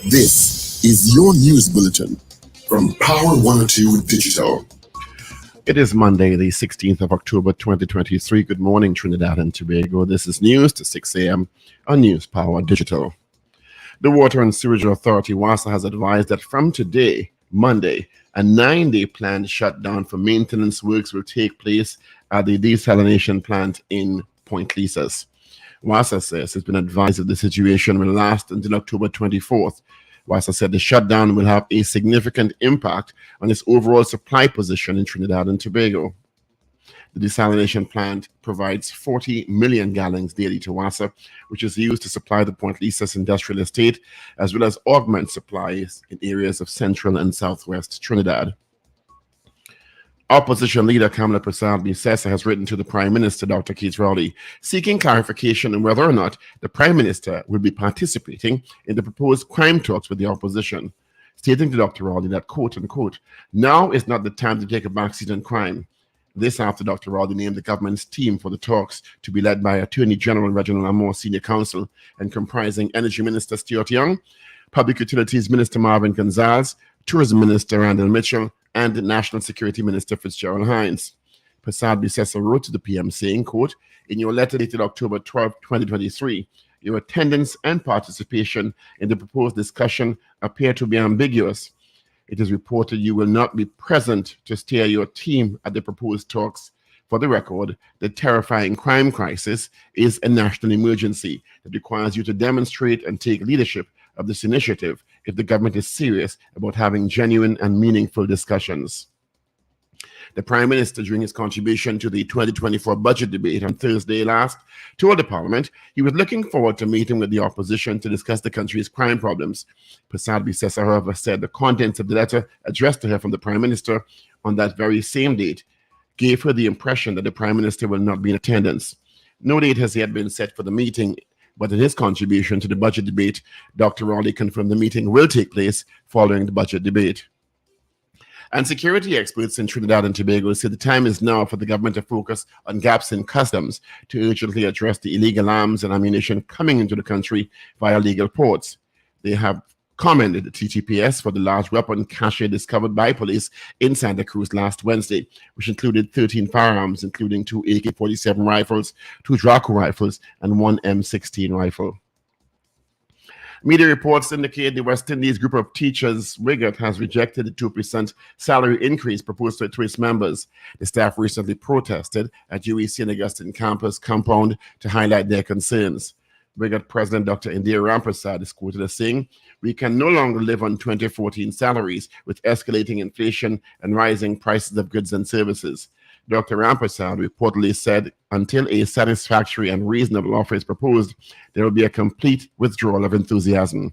This is your news bulletin from Power 102 Digital. It is Monday, the 16th of October, 2023. Good morning, Trinidad and Tobago. This is news to 6 a.m. on News Power Digital. The Water and Sewage Authority, WASA, has advised that from today, Monday, a 9-day planned shutdown for maintenance works will take place at the desalination plant in Point Lisas. WASA says it's been advised that the situation will last until October 24th. WASA said the shutdown will have a significant impact on its overall supply position in Trinidad and Tobago. The desalination plant provides 40 million gallons daily to WASA, which is used to supply the Point Lisas industrial estate, as well as augment supplies in areas of central and southwest Trinidad. Opposition leader Kamala Prasad-Bissessa has written to the Prime Minister, Dr. Keith Rowley, seeking clarification on whether or not the Prime Minister will be participating in the proposed crime talks with the opposition, stating to Dr. Rowley that, quote unquote, now is not the time to take a backseat on crime. This after Dr. Rowley named the government's team for the talks to be led by Attorney General Reginald Amor Senior Counsel and comprising Energy Minister Stuart Young, Public Utilities Minister Marvin Gonzalez, Tourism Minister Randall Mitchell, and National Security Minister Fitzgerald Hines. Prasad-Bissessa wrote to the PM saying, quote, in your letter dated October 12, 2023, your attendance and participation in the proposed discussion appear to be ambiguous. It is reported you will not be present to steer your team at the proposed talks. For the record, the terrifying crime crisis is a national emergency that requires you to demonstrate and take leadership of this initiative if the government is serious about having genuine and meaningful discussions. The Prime Minister, during his contribution to the 2024 budget debate on Thursday last, told the Parliament he was looking forward to meeting with the opposition to discuss the country's crime problems. Prasad-Bissessa, however, said the contents of the letter addressed to her from the Prime Minister on that very same date gave her the impression that the Prime Minister will not be in attendance. No date has yet been set for the meeting, but in his contribution to the budget debate, Dr. Rowley confirmed the meeting will take place following the budget debate. And security experts in Trinidad and Tobago say the time is now for the government to focus on gaps in customs to urgently address the illegal arms and ammunition coming into the country via legal ports. They have commended the TTPS for the large weapon cache discovered by police in Santa Cruz last Wednesday, which included 13 firearms, including 2 AK-47 rifles, 2 Draco rifles, and 1 M16 rifle. Media reports indicate the West Indies group of teachers, WIGAT, has rejected the 2% salary increase proposed to its members. The staff recently protested at UEC and Augustine campus compound to highlight their concerns. WIGAT President Dr. Indira Ramprasad is quoted as saying, we can no longer live on 2014 salaries with escalating inflation and rising prices of goods and services. Dr. Ramprasad reportedly said, until a satisfactory and reasonable offer is proposed, there will be a complete withdrawal of enthusiasm.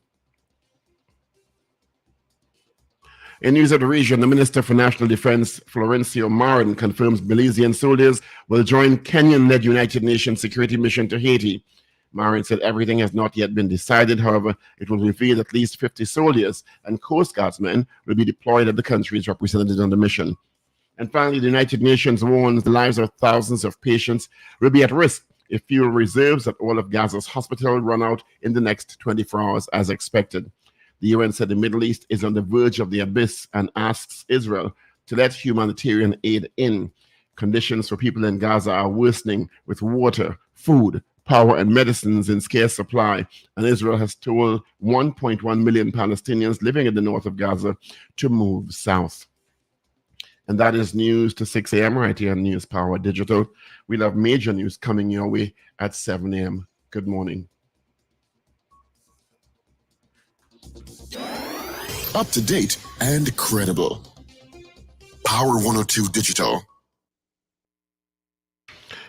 In news of the region, the Minister for National Defense, Florencio Marin, confirms Belizean soldiers will join Kenyan-led United Nations security mission to Haiti. Marin said everything has not yet been decided. However, it will reveal at least 50 soldiers and Coast Guardsmen will be deployed at the countries represented on the mission. And finally, the United Nations warns the lives of thousands of patients will be at risk if fuel reserves at all of Gaza's hospitals run out in the next 24 hours as expected. The UN said the Middle East is on the verge of the abyss and asks Israel to let humanitarian aid in. Conditions for people in Gaza are worsening with water, food, power, and medicines in scarce supply, and Israel has told 1.1 million Palestinians living in the north of Gaza to move south. And that is news to 6 a.m. right here on News Power Digital. We'll have major news coming your way at 7 a.m. Good morning. Up to date and credible. Power 102 Digital.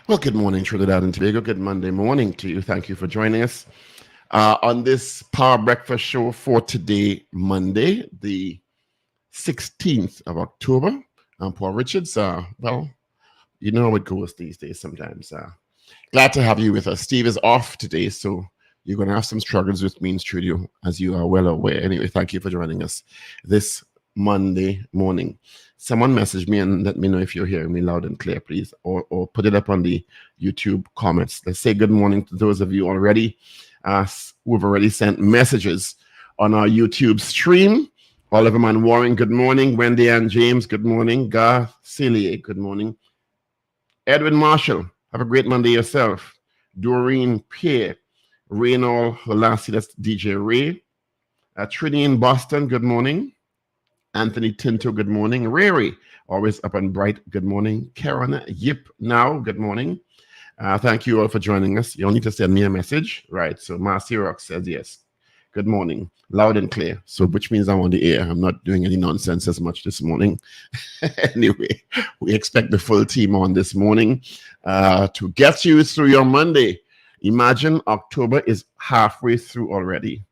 Well, good morning, Trinidad and Tobago. Good Monday morning to you. Thank you for joining us on this Power Breakfast Show for today, Monday, the 16th of October. I'm Paul Richards. Well, you know how it goes these days sometimes. Glad to have you with us. Steve is off today, so you're going to have some struggles with me in studio, as you are well aware. Anyway, thank you for joining us this Monday morning. Someone message me and let me know if you're hearing me loud and clear, please, or put it up on the YouTube comments. Let's say good morning to those of you already who have already sent messages on our YouTube stream. Oliver Man Warren, good morning. Wendy Ann James, good morning. Garth Celia, good morning. Edwin Marshall, have a great Monday yourself. Doreen Pierre, Reynald Holassie, that's DJ Ray. Trini in Boston, good morning. Anthony Tinto, good morning. Rary, always up and bright, good morning. Karen Yip Now, good morning. Thank you all for joining us. You'll need to send me a message. Right, so Marcy Rock says yes. Good morning, loud and clear. So which means I'm on the air. I'm not doing any nonsense as much this morning. Anyway, we expect the full team on this morning to get you through your Monday. Imagine October is halfway through already.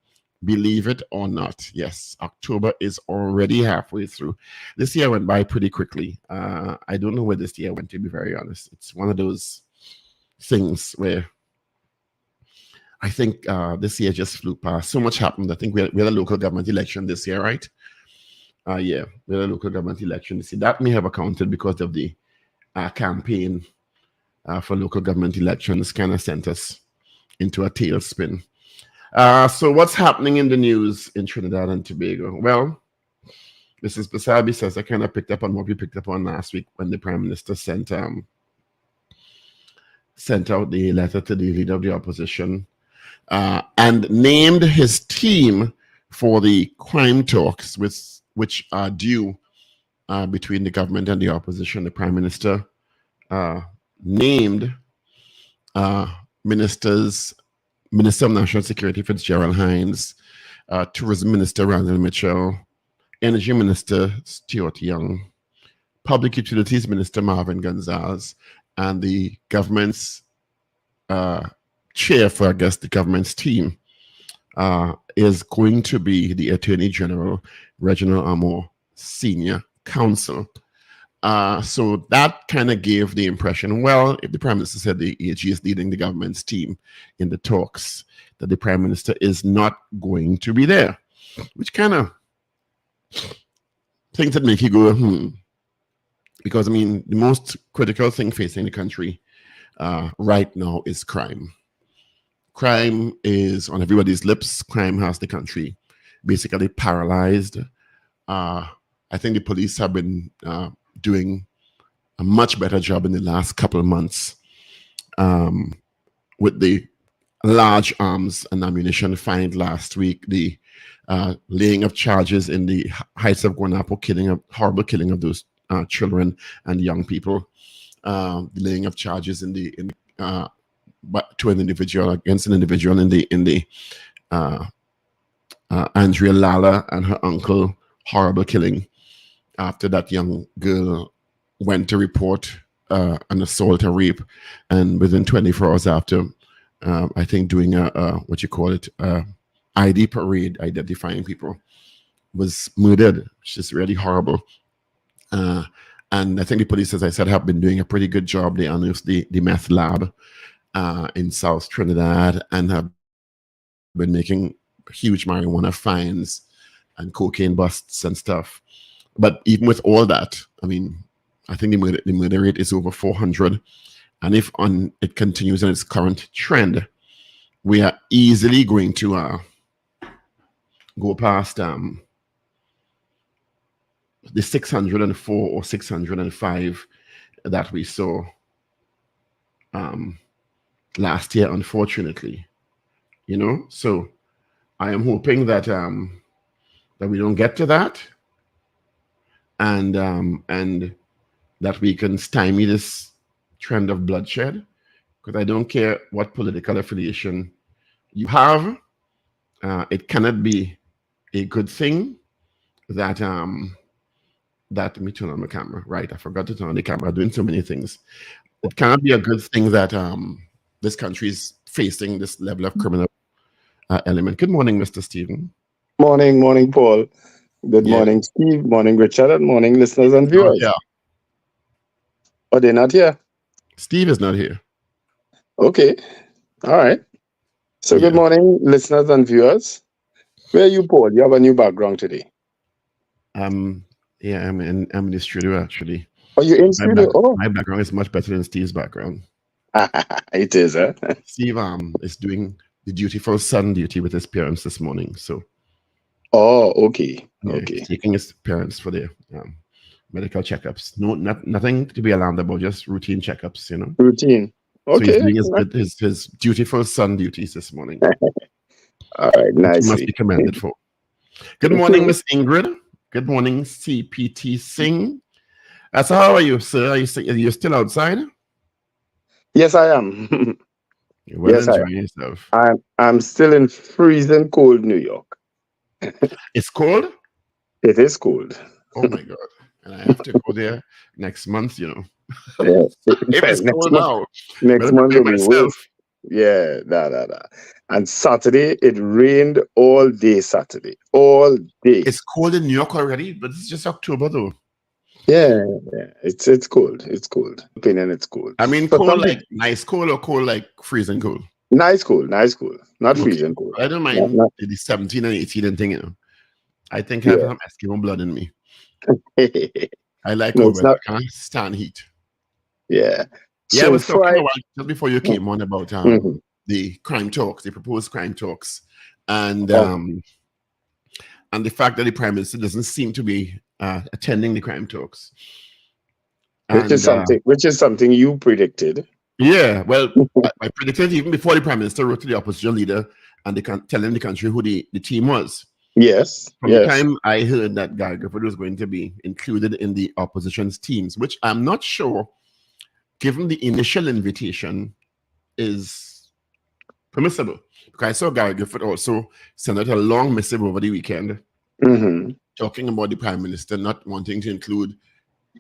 Believe it or not. Yes, October is already halfway through. This year went by pretty quickly. I don't know where this year went, to be very honest. It's one of those things where I think this year just flew past. So much happened. I think we had a local government election this year, right? Yeah, we had a local government election this year. That may have accounted because of the campaign for local government elections kind of sent us into a tailspin. So what's happening in the news in Trinidad and Tobago? Well, Mrs. Basabi says I kind of picked up on what we picked up on last week when the Prime Minister sent out the letter to the leader of the opposition and named his team for the crime talks which are due between the government and the opposition. The Prime Minister named Minister of National Security Fitzgerald Hines, Tourism Minister Randall Mitchell, Energy Minister Stuart Young, Public Utilities Minister Marvin Gonzalez, and the government's chair for, I guess, the government's team is going to be the Attorney General, Reginald Amor, Senior Counsel. So that kind of gave the impression, well, if the Prime Minister said the AG is leading the government's team in the talks, that the Prime Minister is not going to be there, which kind of things that make you go, Because, I mean, the most critical thing facing the country right now is crime. Crime is on everybody's lips. Crime has the country basically paralyzed. I think the police have been doing a much better job in the last couple of months with the large arms and ammunition found last week, the laying of charges in the Heights of Guanapo horrible killing of those children and young people, the laying of charges to an individual against an individual in the Andrea Lala and her uncle horrible killing after that young girl went to report an assault or rape, and within 24 hours after, I think doing a ID parade identifying people, was murdered, which is really horrible. And I think the police, as I said, have been doing a pretty good job. They unearthed the meth lab in South Trinidad and have been making huge marijuana fines and cocaine busts and stuff. But even with all that, I mean, I think the murder rate is over 400. And if it continues on its current trend, we are easily going to go past the 604 or 605 that we saw last year, unfortunately. So I am hoping that that we don't get to that, and that we can stymie this trend of bloodshed, because I don't care what political affiliation you have. It cannot be a good thing that let me turn on the camera. Right, I forgot to turn on the camera. Doing so many things. It cannot be a good thing that this country is facing this level of criminal element. Good morning, Mr. Stephen. Morning, Paul. Good morning, Steve. Morning, Richard. And morning, listeners and viewers. Yeah. Oh, they're not here? Steve is not here. Okay. All right. So good morning, listeners and viewers. Where are you, Paul? You have a new background today. Yeah, I'm in the studio, actually. Oh, you're in studio? My background is much better than Steve's background. It is, huh? Steve is doing the dutiful son duty with his parents this morning. So Oh, okay. Yeah, Okay. he's taking his parents for their medical checkups. No, nothing to be alarmed about, just routine checkups, Routine. So he's Okay. doing his dutiful son duties this morning, All right. which he must Nicely. be commended for. Good morning, Miss Ingrid. Good morning, CPT Singh. So how are you, sir? Are you still outside? Yes, I am. You're well Yes, I am. enjoying yourself. I'm still in freezing cold New York. It's cold? It is cold. Oh my God. And I have to go there next month, Yeah. If it's Next cold month. now, Next better month prepare will be myself. worse. Yeah, da. And Saturday, it rained all day Saturday. All day. It's cold in New York already, but it's just October though. Yeah. It's cold. It's cold. Opinion, it's cold. I mean, For cold some like people, nice cold or cold like freezing cold. nice cold. Not Okay. freezing cold. I don't Not, mind not, the 17 and 18 and thing, I think I have yeah. some Eskimo blood in me. I like No, cold it's weather. not. I can't stand heat. Yeah. Yeah, I So was talking Friday. about just before you came on about Mhm. the crime talks, the proposed crime talks, and Oh, and the fact that the prime minister doesn't seem to be attending the crime talks. And which is something you predicted. yeah, well, I predicted even before the prime minister wrote to the opposition leader and they can telling the country who the team was. Yes. From the time I heard that Guy Griffith was going to be included in the opposition's teams, which I'm not sure, given the initial invitation, is permissible. Because I saw Guy Griffith also send out a long missive over the weekend Mm-hmm. talking about the prime minister not wanting to include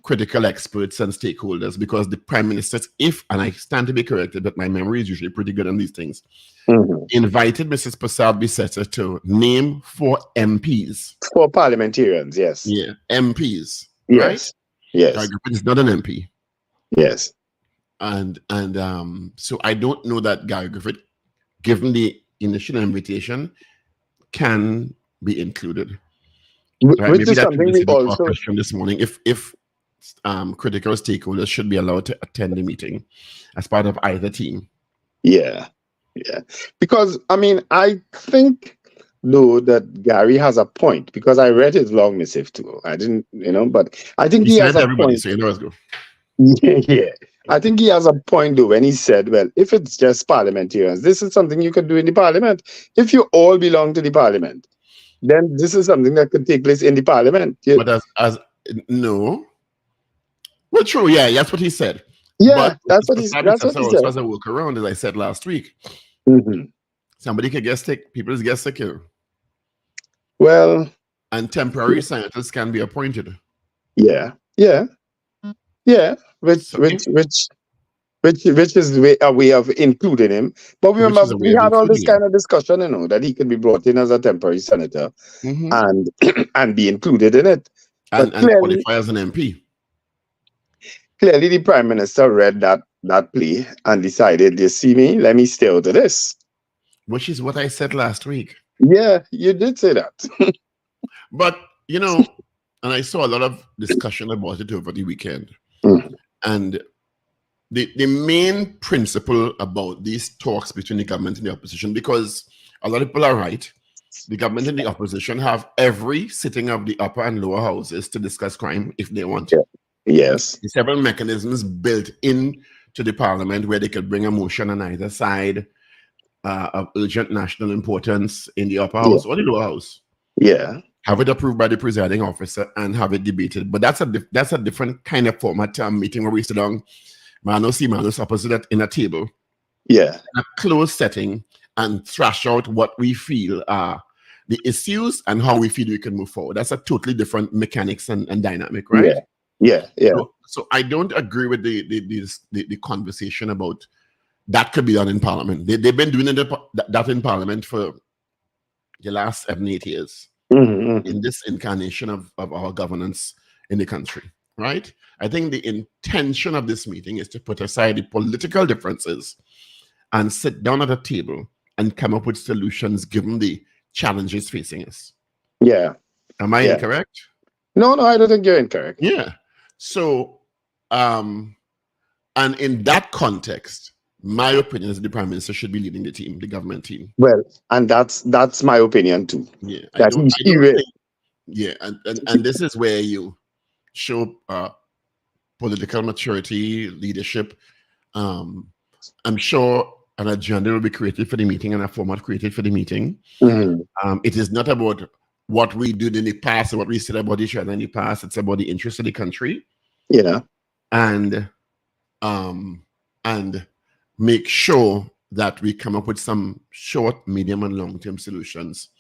critical experts and stakeholders because the prime minister, and I stand to be corrected, but my memory is usually pretty good on these things, invited Mrs. Prasad Bisetta to name 4 MPs. 4 parliamentarians, yes. Yeah, MPs, right? Yes. Yes. Guy Griffith is not an MP. Yes. And so I don't know that Guy Griffith, given the initial invitation, can be included. Right? Which Maybe is that should something be we the core also. question this morning. If critical stakeholders should be allowed to attend the meeting as part of either team. Yeah. Because I mean, I think though that Gary has a point because I read his long missive too. I didn't, but I think He he said has it to a everybody, point. so you know it's good. Yeah. I think he has a point though when he said, well, if it's just parliamentarians, this is something you could do in the parliament. If you all belong to the parliament, then this is something that could take place in the parliament. But as no. Well, true, yeah, that's what he said. Yeah, But that's what also he has a workaround, as I said last week. Mm-hmm. Somebody could get sick, people's get sick here. Well, And temporary senators can be appointed. yeah. Which So, is a way of including him. But which remember, is a way we of had all this including him. kind of discussion, that he could be brought in as a temporary senator and and be included in it. But And qualify as an MP. clearly, the prime minister read that plea and decided, you see me, let me stay out of this. Which is what I said last week. Yeah, you did say that. But, and I saw a lot of discussion about it over the weekend. And the main principle about these talks between the government and the opposition, because a lot of people are right, the government and the opposition have every sitting of the upper and lower houses to discuss crime if they want. Yeah. Yes. There's several mechanisms built in to the parliament where they could bring a motion on either side of urgent national importance in the upper house or the lower house. Yeah. Have it approved by the presiding officer and have it debated. But that's a different kind of format meeting where we sit down, manos opposite in a table. Yeah. In a closed setting and thrash out what we feel are the issues and how we feel we can move forward. That's a totally different mechanics and dynamic, right? Yeah. So I don't agree with the conversation about that could be done in Parliament. They've been doing that in Parliament for the last 7-8 years in this incarnation of our governance in the country, right? I think the intention of this meeting is to put aside the political differences and sit down at a table and come up with solutions given the challenges facing us. Yeah. Am I incorrect? No, I don't think you're incorrect. Yeah. So, and in that context, My opinion is that the Prime Minister should be leading the team, the government team. Well, and that's my opinion too. Yeah, That I don't think. Yeah, and this is where you show political maturity, leadership. I'm sure an agenda will be created for the meeting and a format created for the meeting. Mhm. It is not about what we did in the past or what we said about each other in the past. It's about the interest of the country. Yeah. And make sure that we come up with some short, medium, and long-term solutions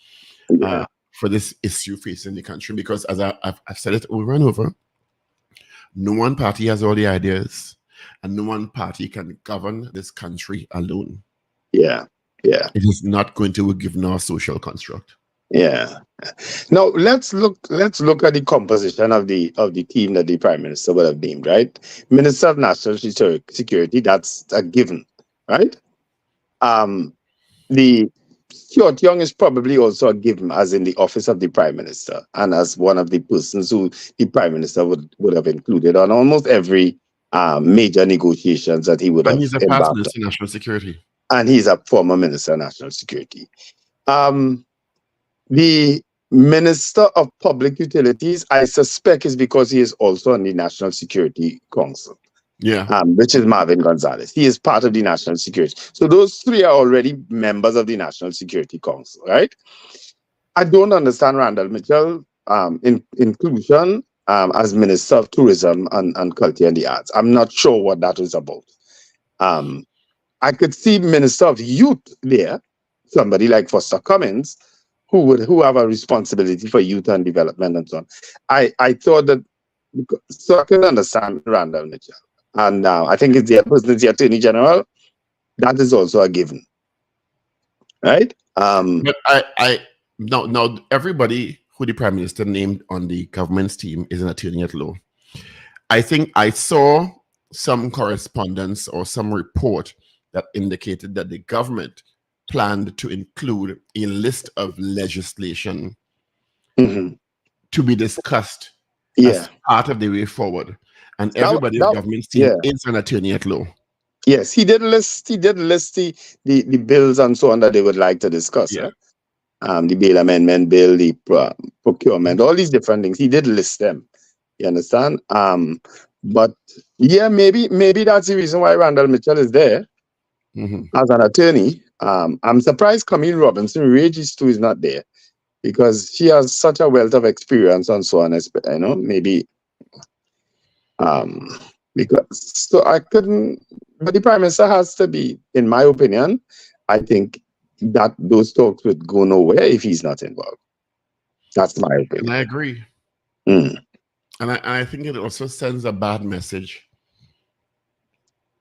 Yeah. for this issue facing the country. Because as I've said it over and over, no one party has all the ideas, and no one party can govern this country alone. Yeah. Yeah. It is not going to give no social construct. Yeah. Now let's look at the composition of the team that the Prime Minister would have named, right? Minister of National Security, that's a given, right? The Stuart Young is probably also a given as in the office of the Prime Minister and as one of the persons who the Prime Minister would have included on almost every major negotiations that he would And have he's a past embarked Minister of National Security. on. And he's a former Minister of National Security. The Minister of Public Utilities, I suspect, is because he is also on the National Security Council. Yeah. Which is Marvin Gonzalez. He is part of the National Security. So those three are already members of the National Security Council, right? I don't understand Randall Mitchell inclusion as Minister of Tourism and Culture and the Arts. I'm not sure what that is about. I could see Minister of Youth there, somebody like Foster Cummins, who have a responsibility for youth and development and so on. I thought that, so I can understand Randall Mitchell. And I think it's the person is the Attorney General. That is also a given, right? But now everybody who the Prime Minister named on the government's team is an attorney at law. I think I saw some correspondence or some report that indicated that the government planned to include a list of legislation to be discussed as part of the way forward. And everybody in the government team is an attorney at law. Yes, he did list the bills and so on that they would like to discuss. Yeah. The bail amendment bill, the procurement, all these different things. He did list them. You understand? But yeah, maybe that's the reason why Randall Mitchell is there as an attorney. I'm surprised Camille Robinson Regis too is not there because she has such a wealth of experience and so on. You know, maybe because so I couldn't. But the Prime Minister has to be, in my opinion, I think that those talks would go nowhere if he's not involved. That's my opinion. And I agree. And I think it also sends a bad message.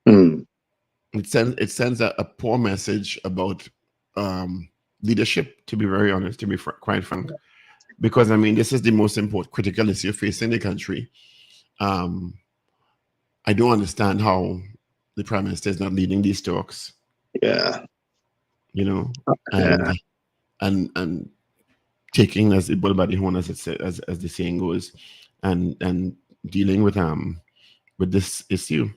It sends a poor message about leadership, to be very honest, to be quite frank. Because, I mean, this is the most important critical issue facing the country. I don't understand how the Prime Minister is not leading these talks. Yeah. You know, and taking as the bull by the horn, as the saying goes, and dealing with this issue.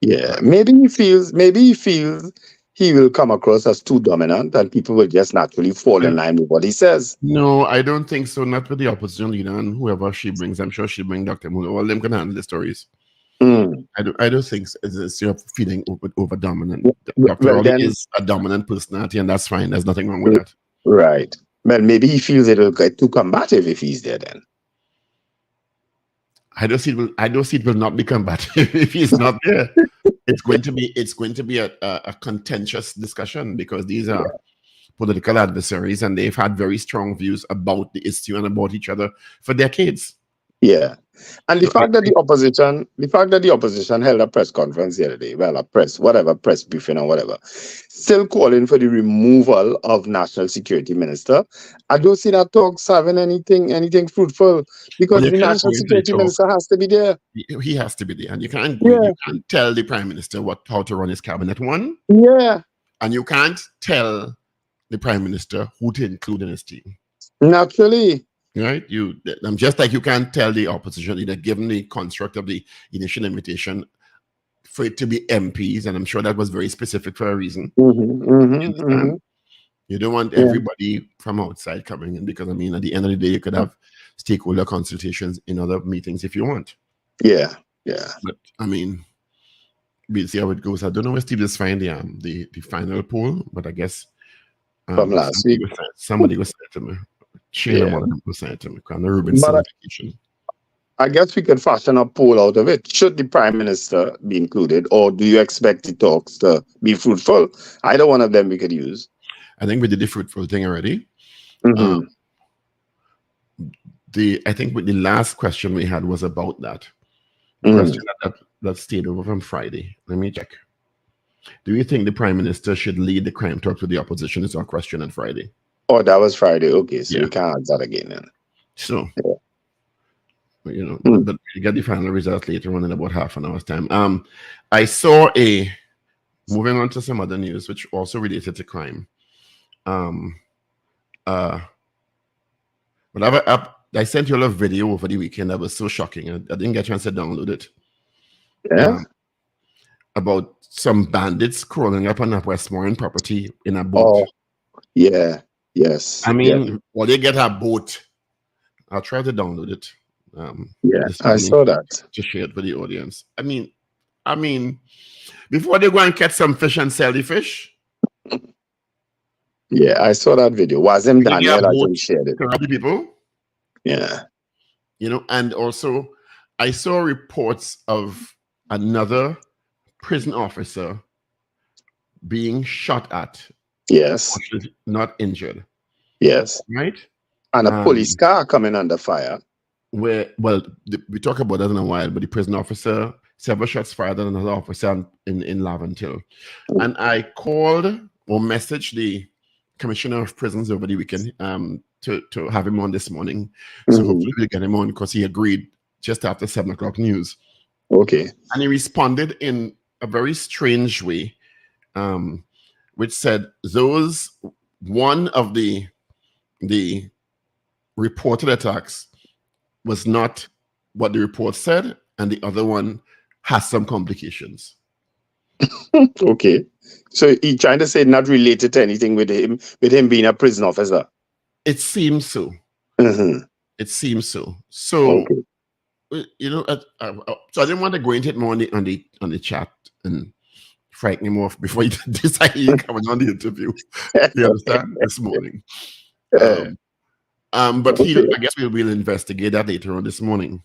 Yeah, maybe he feels he will come across as too dominant, and people will just naturally fall in line with what he says. No, I don't think so. Not with the opposition leader and whoever she brings. I'm sure she'll bring Dr. Muller. All of them can handle the stories. I don't think it's you're feeling over dominant. Dr. Rowley is a dominant personality, and that's fine. There's nothing wrong with that. Right. Well, maybe he feels it'll get too combative if he's there then. I don't see it will not be combative if he's not there. It's going to be a contentious discussion because these are political adversaries and they've had very strong views about the issue and about each other for decades. Yeah. And the fact that the opposition held a press conference the other day, well, a press briefing or whatever, still calling for the removal of National Security Minister. I don't see that talks having anything fruitful because the National Security Minister has to be there. He has to be there, and you can't tell the Prime Minister how to run his cabinet. One, and you can't tell the Prime Minister who to include in his team. Naturally. Right, just like you can't tell the opposition leader, given the construct of the initial invitation, for it to be MPs, and I'm sure that was very specific for a reason. Mm-hmm, You mm-hmm, understand? mm-hmm. You don't want Yeah. everybody from outside coming in because, I mean, at the end of the day, you could have stakeholder consultations in other meetings if you want. Yeah, yeah. But I mean, we'll see how it goes. I don't know where Steve is finding the final poll, but I guess From last week. somebody was sent to me. Shane Yeah. and one of them was sent to me. Kind of Ruben But certification. I guess we could fashion a poll out of it. Should the Prime Minister be included, or do you expect the talks to be fruitful? Either one of them we could use. I think we did the fruitful thing already. Mm-hmm. I think with the last question we had was about that. The Mm. question that stayed over from Friday. Let me check. Do you think the Prime Minister should lead the crime talks with the opposition? Is our question on Friday. Oh, that was Friday. Okay, so Yeah. you can't answer that again then. So, Yeah. you know, Mm. but we get the final results later on in about half an hour's time. I saw moving on to some other news, which also related to crime. I sent you a video over the weekend that was so shocking. I didn't get a chance to download it. Yeah. About some bandits crawling up on a Westmoreland property in a boat. Oh, yeah. Yes. I mean, well, they get a boat. I'll try to download it. Yeah, this I morning saw that. to share it with the audience. I mean, before they go and catch some fish and sell the fish, Yeah, I saw that video. Was him they get a Daniel? I boat think shared it. to rob the people. Yeah. You know, and also I saw reports of another prison officer being shot at, Yes. not injured, Yes. right? And a police car coming under fire. We talk about that in a while, but the prison officer, several shots fired at another officer in Laventille. And I called or messaged the Commissioner of Prisons over the weekend to have him on this morning. So hopefully we'll get him on because he agreed just after 7 o'clock news. Okay. And he responded in a very strange way, which said one of the reported attacks was not what the report said, and the other one has some complications. Okay. So he trying to say not related to anything with him being a prison officer. It seems so. Mm-hmm. It seems so. So, Okay. you know, so I didn't want to go into it more on the chat and frighten him off before he decided he's coming on the interview. You understand? This morning. But I guess we'll investigate that later on this morning.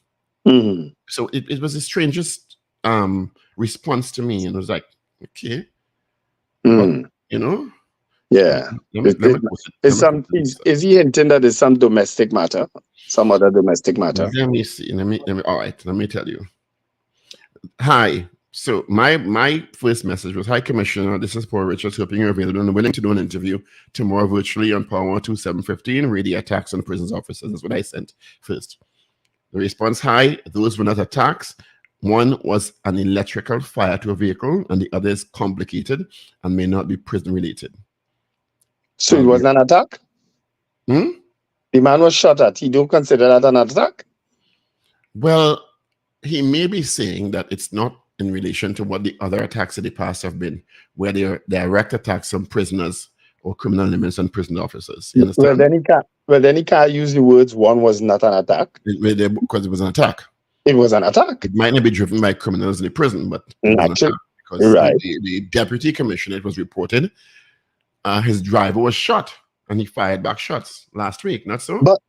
Mm-hmm. So it was the strangest response to me, and it was like, okay, but, you know, yeah. Is he hinting that there's some domestic matter, some other domestic matter? Let me see. Let me. All right. Let me tell you. Hi. So my first message was, "Hi, Commissioner. This is Paul Richards. Hoping you're available and willing to do an interview tomorrow virtually on Power 12715. Radio attacks on prisons officers." That's what I sent first. The response: "Hi. Those were not attacks. One was an electrical fire to a vehicle, and the other is complicated and may not be prison related." So it was an attack? The man was shot at. He don't consider that an attack? Well, he may be saying that it's not in relation to what the other attacks in the past have been, where they are direct attacks on prisoners or criminal elements and prison officers. You understand? Well, then he can't use the words one was not an attack. Because it was an attack. It was an attack. It might not be driven by criminals in the prison, but it was an attack because the deputy commissioner, it was reported, his driver was shot and he fired back shots last week, not so? But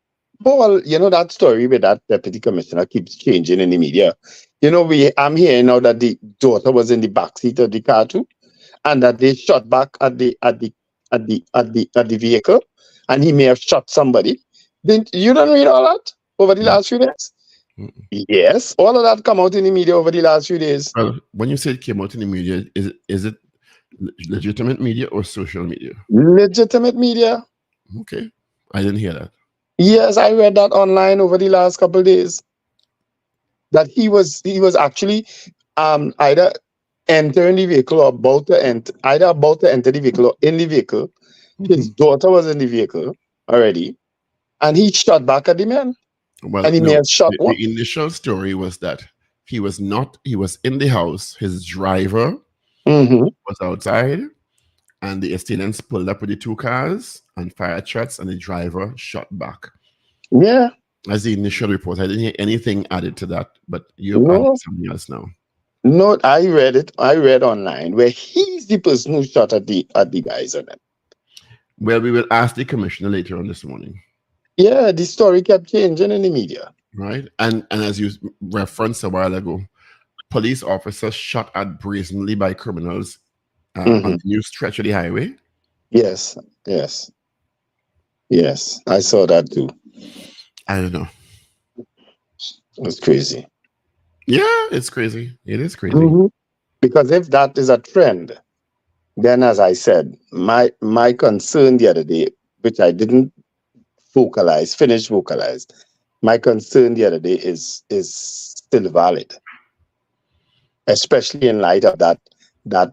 Paul, you know, that story with that deputy commissioner keeps changing in the media. You know, I'm hearing now that the daughter was in the backseat of the car too, and that they shot back at the vehicle, and he may have shot somebody. You don't read all that over the last few days? Yes, all of that come out in the media over the last few days. Well, when you say it came out in the media, is it legitimate media or social media? Legitimate media. Okay, I didn't hear that. Yes, I read that online over the last couple of days. That he was actually either entering the vehicle or about to enter the vehicle or in the vehicle. His daughter was in the vehicle already, and he shot back at the man. Well, and he may have shot one. The initial story was that He was not. He was in the house. His driver Mm-hmm. was outside, and the assailants pulled up with the 2 cars and fired shots, and the driver shot back. Yeah. As the initial report, I didn't hear anything added to that, but you've No. added something else now. No, I read it. I read online where he's the person who shot at the guys on it. Well, we will ask the commissioner later on this morning. Yeah, the story kept changing in the media. Right, and as you referenced a while ago, police officers shot at brazenly by criminals on the new stretch of the highway. Yes, yes, yes. I saw that too. I don't know. It's crazy. Yeah, it's crazy. It is crazy. Because if that is a trend, then as I said, my concern the other day, which I didn't finish vocalized, my concern the other day is still valid, especially in light of that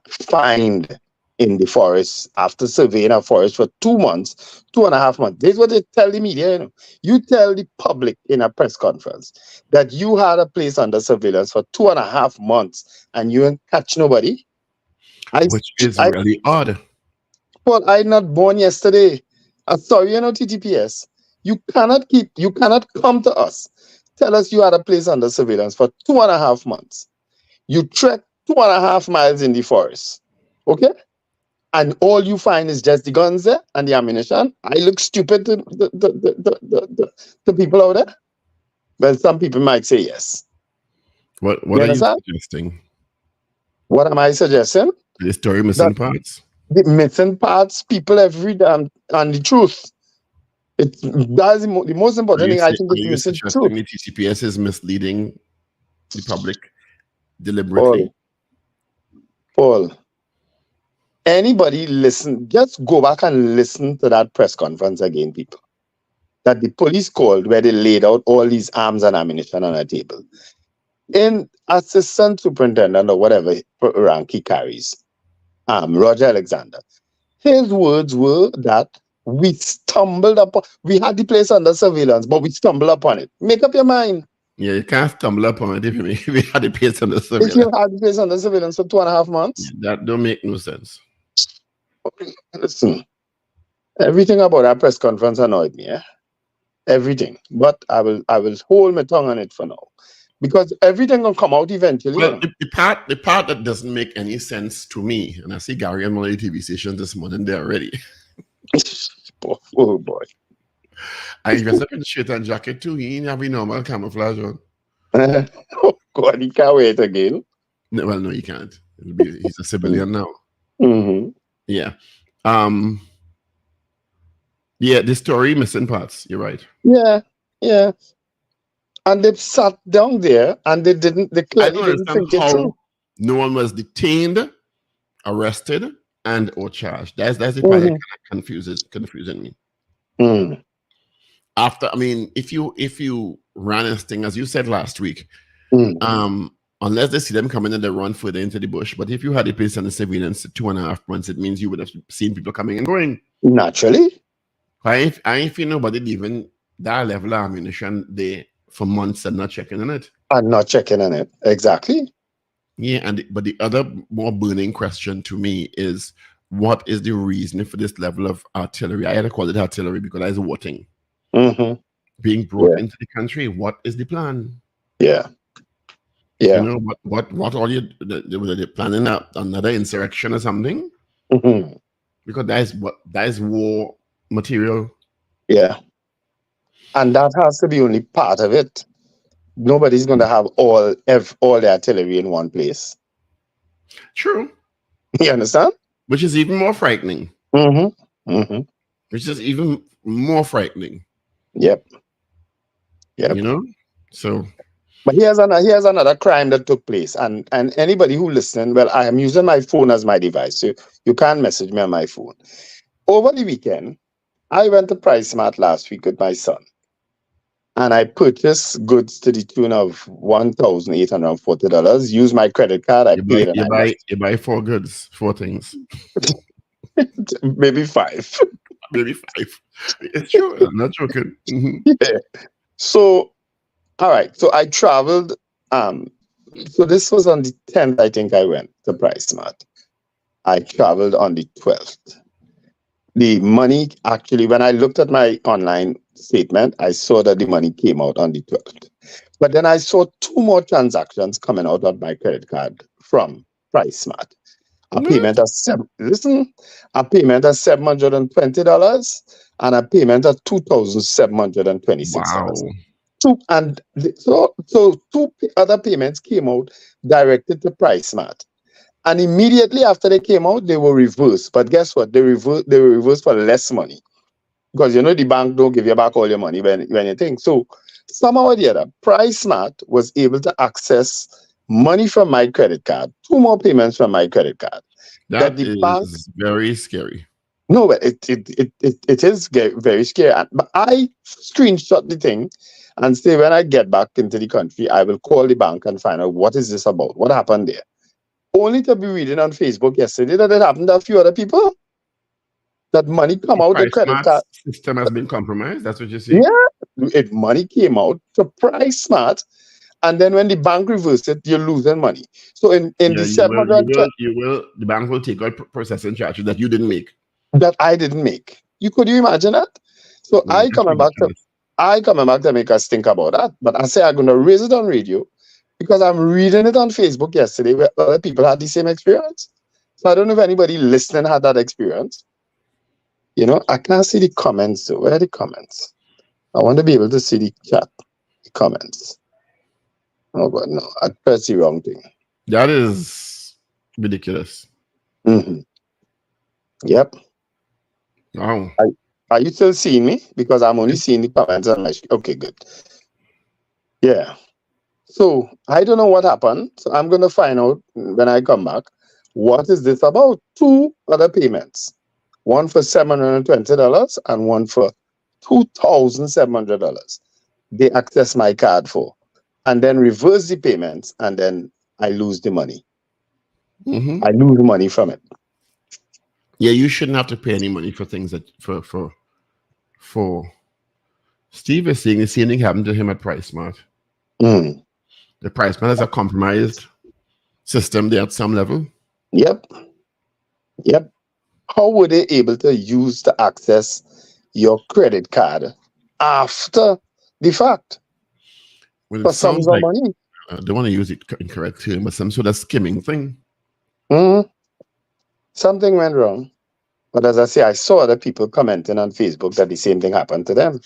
find in the forest after surveying a forest for 2 months, 2.5 months. This is what they tell the media. You tell the public in a press conference that you had a place under surveillance for 2.5 months and you didn't catch nobody. Which is really odd. Well, I'm not born yesterday. Sorry, TTPS. You cannot come to us, tell us you had a place under surveillance for 2.5 months. You trek 2.5 miles in the forest, okay? And all you find is just the guns there and the ammunition. I look stupid to the people out there. Well, some people might say yes. What are you suggesting? What am I suggesting? The story missing parts. The missing parts, people every damn, and the truth. That's the most important thing. I think is missing truth. The TCPS is misleading the public deliberately. Paul, anybody listen, just go back and listen to that press conference again, people. That the police called where they laid out all these arms and ammunition on a table. In assistant superintendent or whatever rank he carries, Roger Alexander, his words were that we had the place under surveillance, but we stumbled upon it. Make up your mind. Yeah, you can't stumble upon it if we had the place under surveillance. If you had the place under surveillance for 2.5 months. Yeah, that don't make no sense. Listen, everything about that press conference annoyed me, everything. But I will hold my tongue on it for now. Because everything will come out eventually. Well, the part that doesn't make any sense to me, and I see Gary on one of the TV stations this morning there already. Oh boy. I dressed up in the shirt and jacket too. He ain't have a normal camouflage on. Oh God, he can't wait again. No, well, no, he can't. He's a civilian now. Mm-hmm. Yeah. Yeah, the story missing parts. You're right. Yeah. And they sat down there and they clearly didn't think it through. No one was detained, arrested, and or charged. That's the part that kind of confusing me. Mm. If you ran this thing, as you said last week, unless they see them coming and they run further into the bush. But if you had a place under surveillance 2.5 months, it means you would have seen people coming and going. Naturally. I ain't feel nobody leaving that level of ammunition there for months and not checking on it. Exactly. Yeah, but the other more burning question to me is, what is the reason for this level of artillery? I had to call it artillery because I was voting. Being brought into the country. What is the plan? Yeah. What are you? Were they planning another insurrection or something? Because that is war material. Yeah. And that has to be only part of it. Nobody's going to have all the artillery in one place. True. You understand? Which is even more frightening. Which is even more frightening. Yep. So. But here's another crime that took place, and anybody who listened, well, I am using my phone as my device, so you can't message me on my phone. Over the weekend, I went to PriceSmart last week with my son. And I purchased goods to the tune of $1,840. Use my credit card. You buy 4 goods, 4 things. Maybe 5. Maybe 5. It's true. I'm not joking. Yeah. So, all right. So I traveled So this was on the 10th, I think I went to PriceSmart. I traveled on the 12th. The money actually, when I looked at my online statement, I saw that the money came out on the 12th. But then I saw two more transactions coming out on my credit card from PriceSmart. A What? payment of a payment of $720 and a payment of $2,726. Wow. So two other payments came out directed to PriceSmart. And immediately after they came out, they were reversed. But guess what? They were reversed for less money. Because you know the bank don't give you back all your money when you think. So somehow or the other, PriceSmart was able to access money from my credit card, two more payments from my credit card. That That the bank is very scary. no, but it is very scary. But I screenshot the thing and say when I get back into the country, I will call the bank and find out what is this about, what happened there. Only to be reading on Facebook yesterday that it happened to a few other people. That money come The out the price credit card. system has been compromised. That's what you see. Yeah, money came out to PriceSmart, and then when the bank reversed it, you're losing money. So in Yeah, the 720 you will. The bank will take out processing charges that you didn't make. that I didn't make, could you imagine that? So Yeah, that's ridiculous. I coming back to make us think about that. But I say I'm gonna raise it on radio because I'm reading it on Facebook yesterday where other people had the same experience. So I don't know if anybody listening had that experience. You know, I can't see the comments though. Where are the comments? I want to be able to see the chat, the comments. Oh God, no, I pressed the wrong thing. That is ridiculous. Mm-hmm. Yep. Wow. Are you still seeing me? Because I'm only seeing the comments on my screen. Okay, good. Yeah. So I don't know what happened. So I'm going to find out when I come back. What is this about? Two other payments. One for $720 and one for $2,700. They access my card for. And then reverse the payments and then I lose the money. Mm-hmm. I lose money from it. Yeah, you shouldn't have to pay any money for things that for Steve is saying the same thing happened to him at PriceSmart. Mm. The PriceSmart has a compromised system there at some level. Yep. How were they able to use to access your credit card after the fact Well, for it sums sounds of like money? I don't want to use it incorrect term, but some sort of skimming thing. Something went wrong. But as I say, I saw other people commenting on Facebook that the same thing happened to them.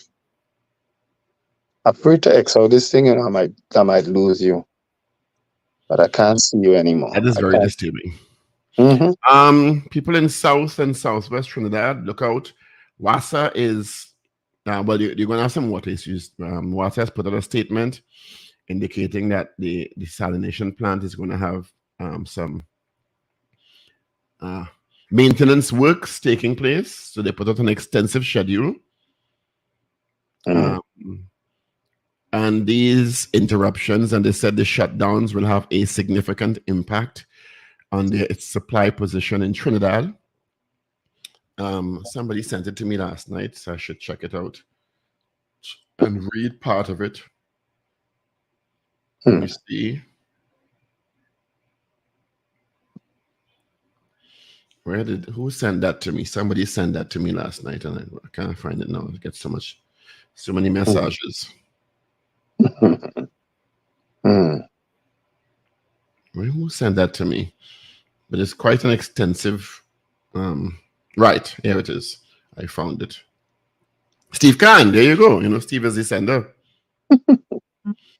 I'm free to X out this thing and I might lose you. But I can't see you anymore. That is I very can't. disturbing. Mm-hmm. People in South and Southwest Trinidad, look out. WASA is well, you're going to have some water issues. WASA has put out a statement indicating that the desalination plant is going to have some maintenance works taking place. So they put out an extensive schedule. And these interruptions, and they said the shutdowns will have a significant impact on its supply position in Trinidad. Somebody sent it to me last night, so I should check it out and read part of it. Let me see. Who sent that to me? Somebody sent that to me last night, and I can't find it now. I get so many messages. Who sent that to me? But it's quite an extensive. Right, here it is. I found it. Steve Kahn, there you go. You know, Steve is the sender.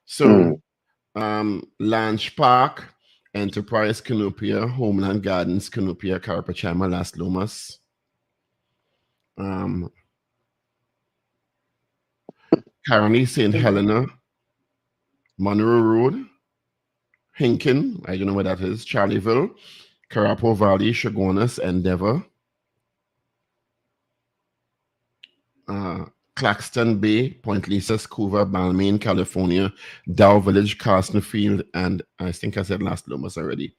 So, Lanch Park, Enterprise Canopia, Homeland Gardens Canopia, Carapachama, Las Lomas. Caroni, St. Helena, Monroe Road, Hinkin, I don't know where that is, Charlieville, Carapo Valley, Chaguanas, Endeavor, Claxton Bay, Point Lisa, Scuba, Balmain, California, Dow Village, Carson Field, and I think I said Las Lomas already.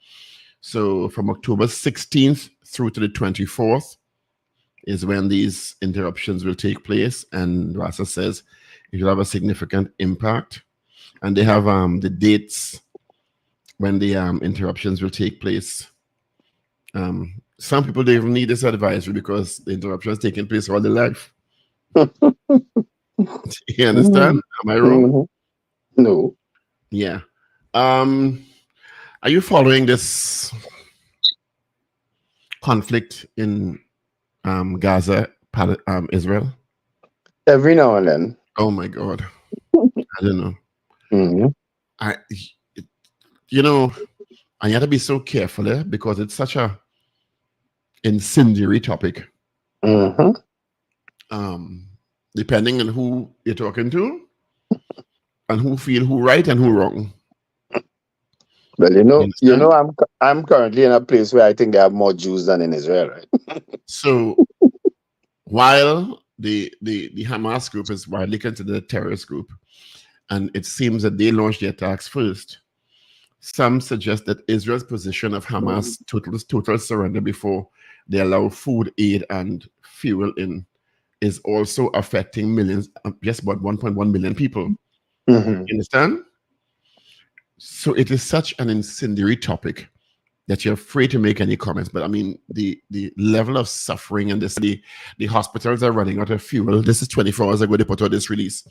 So from October 16th through to the 24th is when these interruptions will take place. And RASA says it will have a significant impact. And they have the dates when the interruptions will take place. Some people don't even need this advisory because the interruption is taking place all their life. You understand? Am I wrong? Mhm. No. Yeah. Are you following this conflict in Gaza, Israel? Every now and then. Oh my God. I don't know. Hmm. I, you know, and you have to be so careful because it's such a incendiary topic. Hmm. Depending on who you're talking to and who feel who right and who wrong. Well, You understand? I'm currently in a place where I think they have more Jews than in Israel, right? So while the Hamas group is widely considered a terrorist group, and it seems that they launched the attacks first, some suggest that Israel's position of Hamas total surrender before they allow food aid and fuel in is also affecting millions, just about 1.1 million people. Hmm. You understand? So it is such an incendiary topic that you're afraid to make any comments. But I mean, the level of suffering and the hospitals are running out of fuel. This is 24 hours ago they put out this release.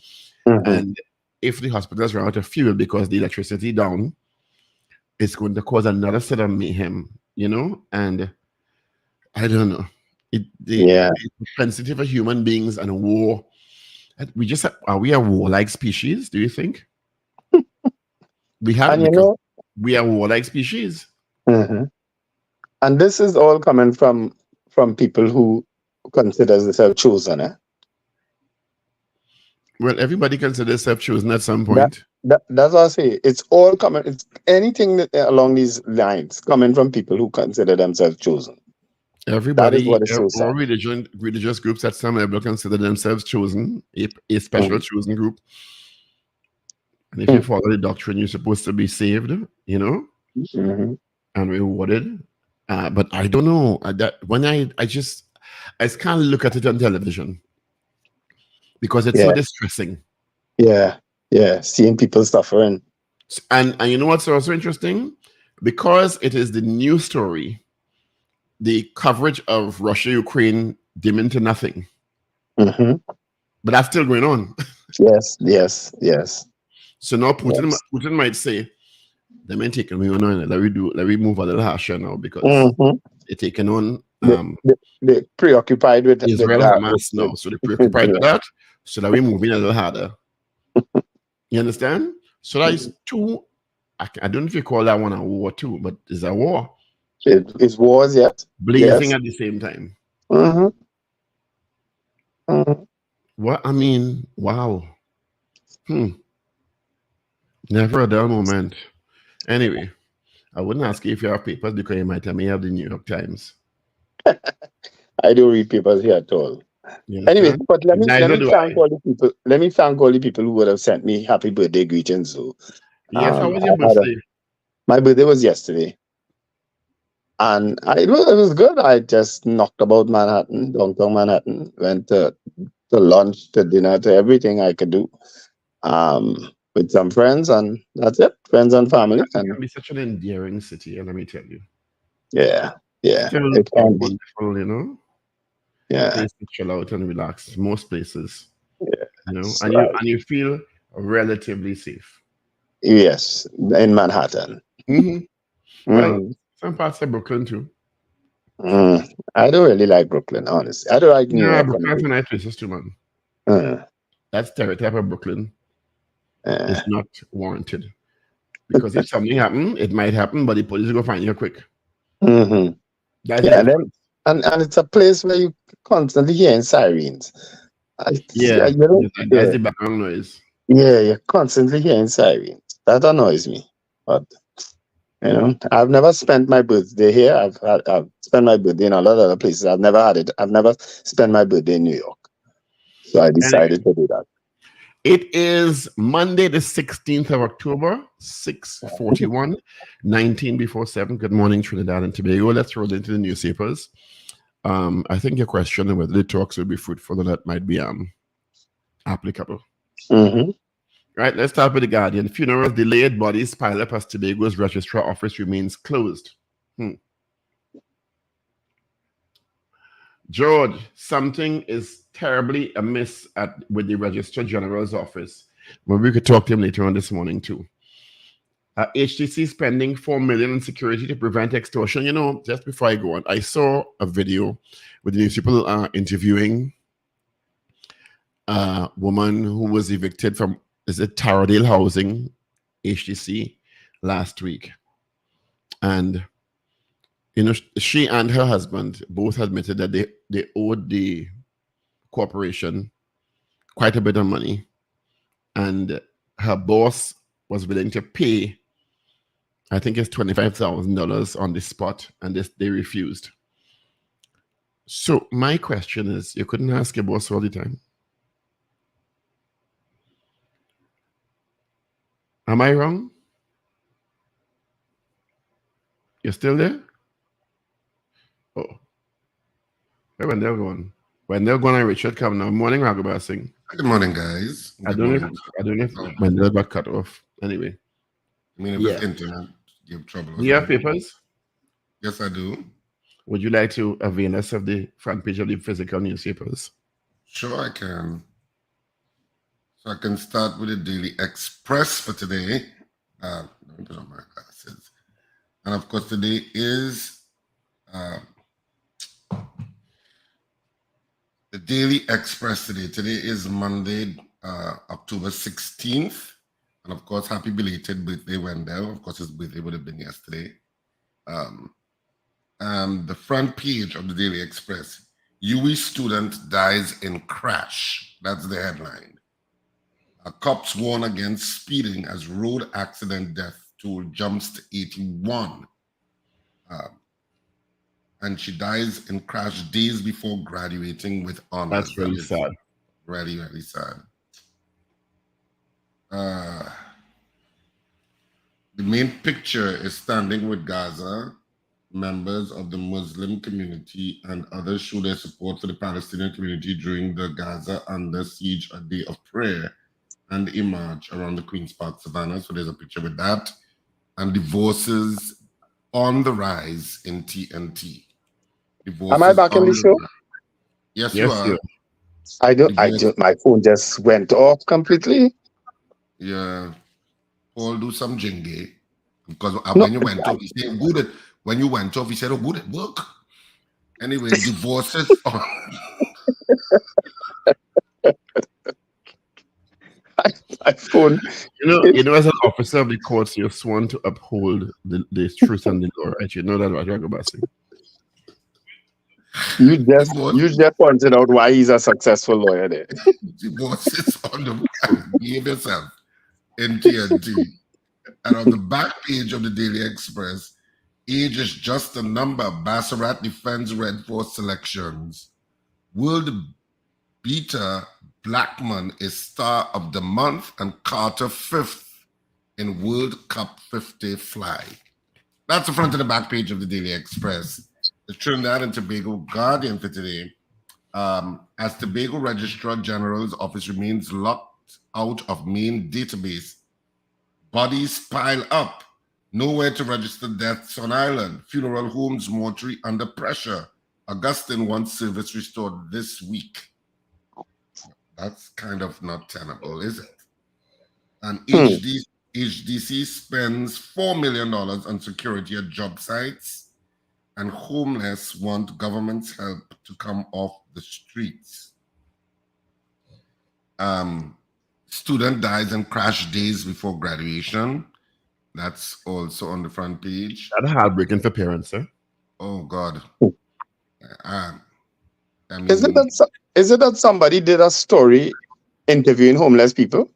Hmm. And if the hospitals run out of fuel because the electricity down, it's going to cause another set of mayhem, and I don't know. Yeah. The propensity for human beings and war. Are we a warlike species, do you think? We have And because we are a warlike species. mhm. And this is all coming from people who consider themselves chosen. Eh? Well, everybody considers self-chosen at some That, point. that's what I say. It's all coming. It's anything along these lines coming from people who consider themselves chosen. That is Everybody, what is so all sad. religious groups at some level consider themselves chosen, a special Mhm. chosen group. And if you Mhm. follow the doctrine, you're supposed to be saved, Mhm. and rewarded. But I don't know that when I just can't look at it on television because it's so Yeah, distressing. yeah, yeah. Seeing people suffering. And you know what's also interesting? Because it is the news story, the coverage of Russia Ukraine dim to nothing. Hmm. But that's still going on. Yes, yes, yes, So now Putin yes. Putin might say, "They may taking me on. Let me move a little harsher now because Hmm. they're taking on They preoccupied with Israel that. Hamas now. So they're With preoccupied with that. So that we're moving a little harder. You understand? So that is two. I don't know if you call that one a war too, but it's a war it's wars. Yes, blazing yes. at the same time. Hmm. Hmm. What I mean, wow. Never a dull moment. Anyway, I wouldn't ask you if you have papers because you might tell me you have the New York Times. I don't read papers here at all. You Anyway, understand? but let Neither me do thank I. all the people. Let me thank all the people who would have sent me happy birthday greetings. So, Yes, how was I your had birthday? my birthday was yesterday, and it was good. I just knocked about Manhattan, downtown Manhattan. Went to lunch, to dinner, to everything I could do. With some friends, and that's it. Friends and family, It and can be such an endearing city, let me tell you. yeah, yeah, Still it a can be. wonderful, Yeah, place to chill out and relax. Most places, yes, and right. you feel relatively safe. Yes, in Manhattan. Hmm. Well, Mm. some parts of Brooklyn too. I don't really like Brooklyn, honestly. I don't like New Yeah, York. Brooklyn's a nice place too, man. Uh, That stereotype of Brooklyn is uh, not warranted because if something happen, it might happen, but the police will go find you quick. hmm. That's the Yeah, and then difference. and it's a place where you constantly hearing sirens. Yeah, You know, that's the background noise. yeah, you're constantly hearing sirens. That annoys me. But I've never spent my birthday here. I've spent my birthday in a lot of other places. I've never had it. I've never spent my birthday in New York. So I Anyway, decided to do that. it is Monday, the 16th of October, 6:41, 19 before 7. Good morning, Trinidad and Tobago. Let's roll into the newspapers. I think your question on whether the talks will be fruitful or not might be applicable. Hmm. Right, let's start with the Guardian. Funerals delayed, bodies pile up as Tobago's registrar office remains closed. George, something is terribly amiss with the Registrar General's office. Well, we could talk to him later on this morning too. HTC spending $4 million in security to prevent extortion. You know, just before I go on, I saw a video with the news people interviewing a woman who was evicted from, is it Taradale Housing, HTC, last week. And, you know, she and her husband both admitted that they owed the corporation quite a bit of money. And her boss was willing to pay, I think it's $25,000 on the spot, and they refused. So my question is, you couldn't ask your boss all the time? Am I wrong? You're still there? Oh. When they're gone. When they're gone, Richard come now. Morning, Raghubar Singh. Good morning, guys. I don't know if when they got cut off. Anyway. I mean, if it's internet, give trouble. Do you have papers? Yes, I do. Would you like to avail us of the front page of the physical newspapers? Sure, I can. So I can start with the Daily Express for today. Let me put on my glasses. And of course, today is the Daily Express today. Today is Monday, October 16th. And of course, happy belated birthday, Wendell. Of course, his birthday would have been yesterday. The front page of the Daily Express, UWI student dies in crash. That's the headline. Cops warn against speeding as road accident death toll jumps to 81. And she dies in crash days before graduating with honors. That's really sad. Really, really sad. The main picture is standing with Gaza. Members of the Muslim community and others show their support for the Palestinian community during the Gaza under siege, a day of prayer and a march around the Queen's Park Savannah. So there's a picture with that. And divorces on the rise in TNT. Am I back in the show? Yes, you are. I don't. My phone just went off completely. Yeah. Paul, do some jingle. Because when you went off, he said, good. When you went off, he said, oh, good at work. Anyway, divorces on. My phone. You know, as an officer of the courts, you're sworn to uphold the truth and the law, right? You know that, right, Raghubar? You just pointed out why he's a successful lawyer there. Divorces on the behave yourself in TNT. And on the back page of the Daily Express, age is just a number. Bassarat defends Red Force selections. World beater Blackman is star of the month and Carter 5th in World Cup 50 fly. That's the front and the back page of the Daily Express. The Trinidad and Tobago Guardian for today. As Tobago Registrar General's office remains locked out of main database, bodies pile up. Nowhere to register deaths on island. Funeral homes, mortuary under pressure. Augustine wants service restored this week. That's kind of not tenable, is it? And HDC spends $4 million on security at job sites, and homeless want government's help to come off the streets. Student dies in crash days before graduation. That's also on the front page. That's heartbreaking for parents, eh? Oh, God. I mean, Is it that somebody did a story interviewing homeless people?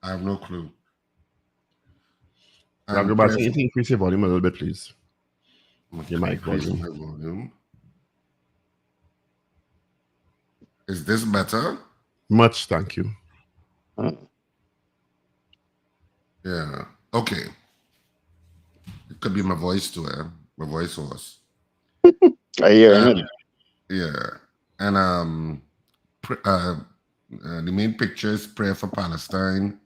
I have no clue. Raghubar, can you increase your volume a little bit, please? Okay, Your mic volume. Is this better? Much, thank you. Yeah. Okay. It could be my voice too, my voice was. I hear it. Yeah. And The main picture is prayer for Palestine.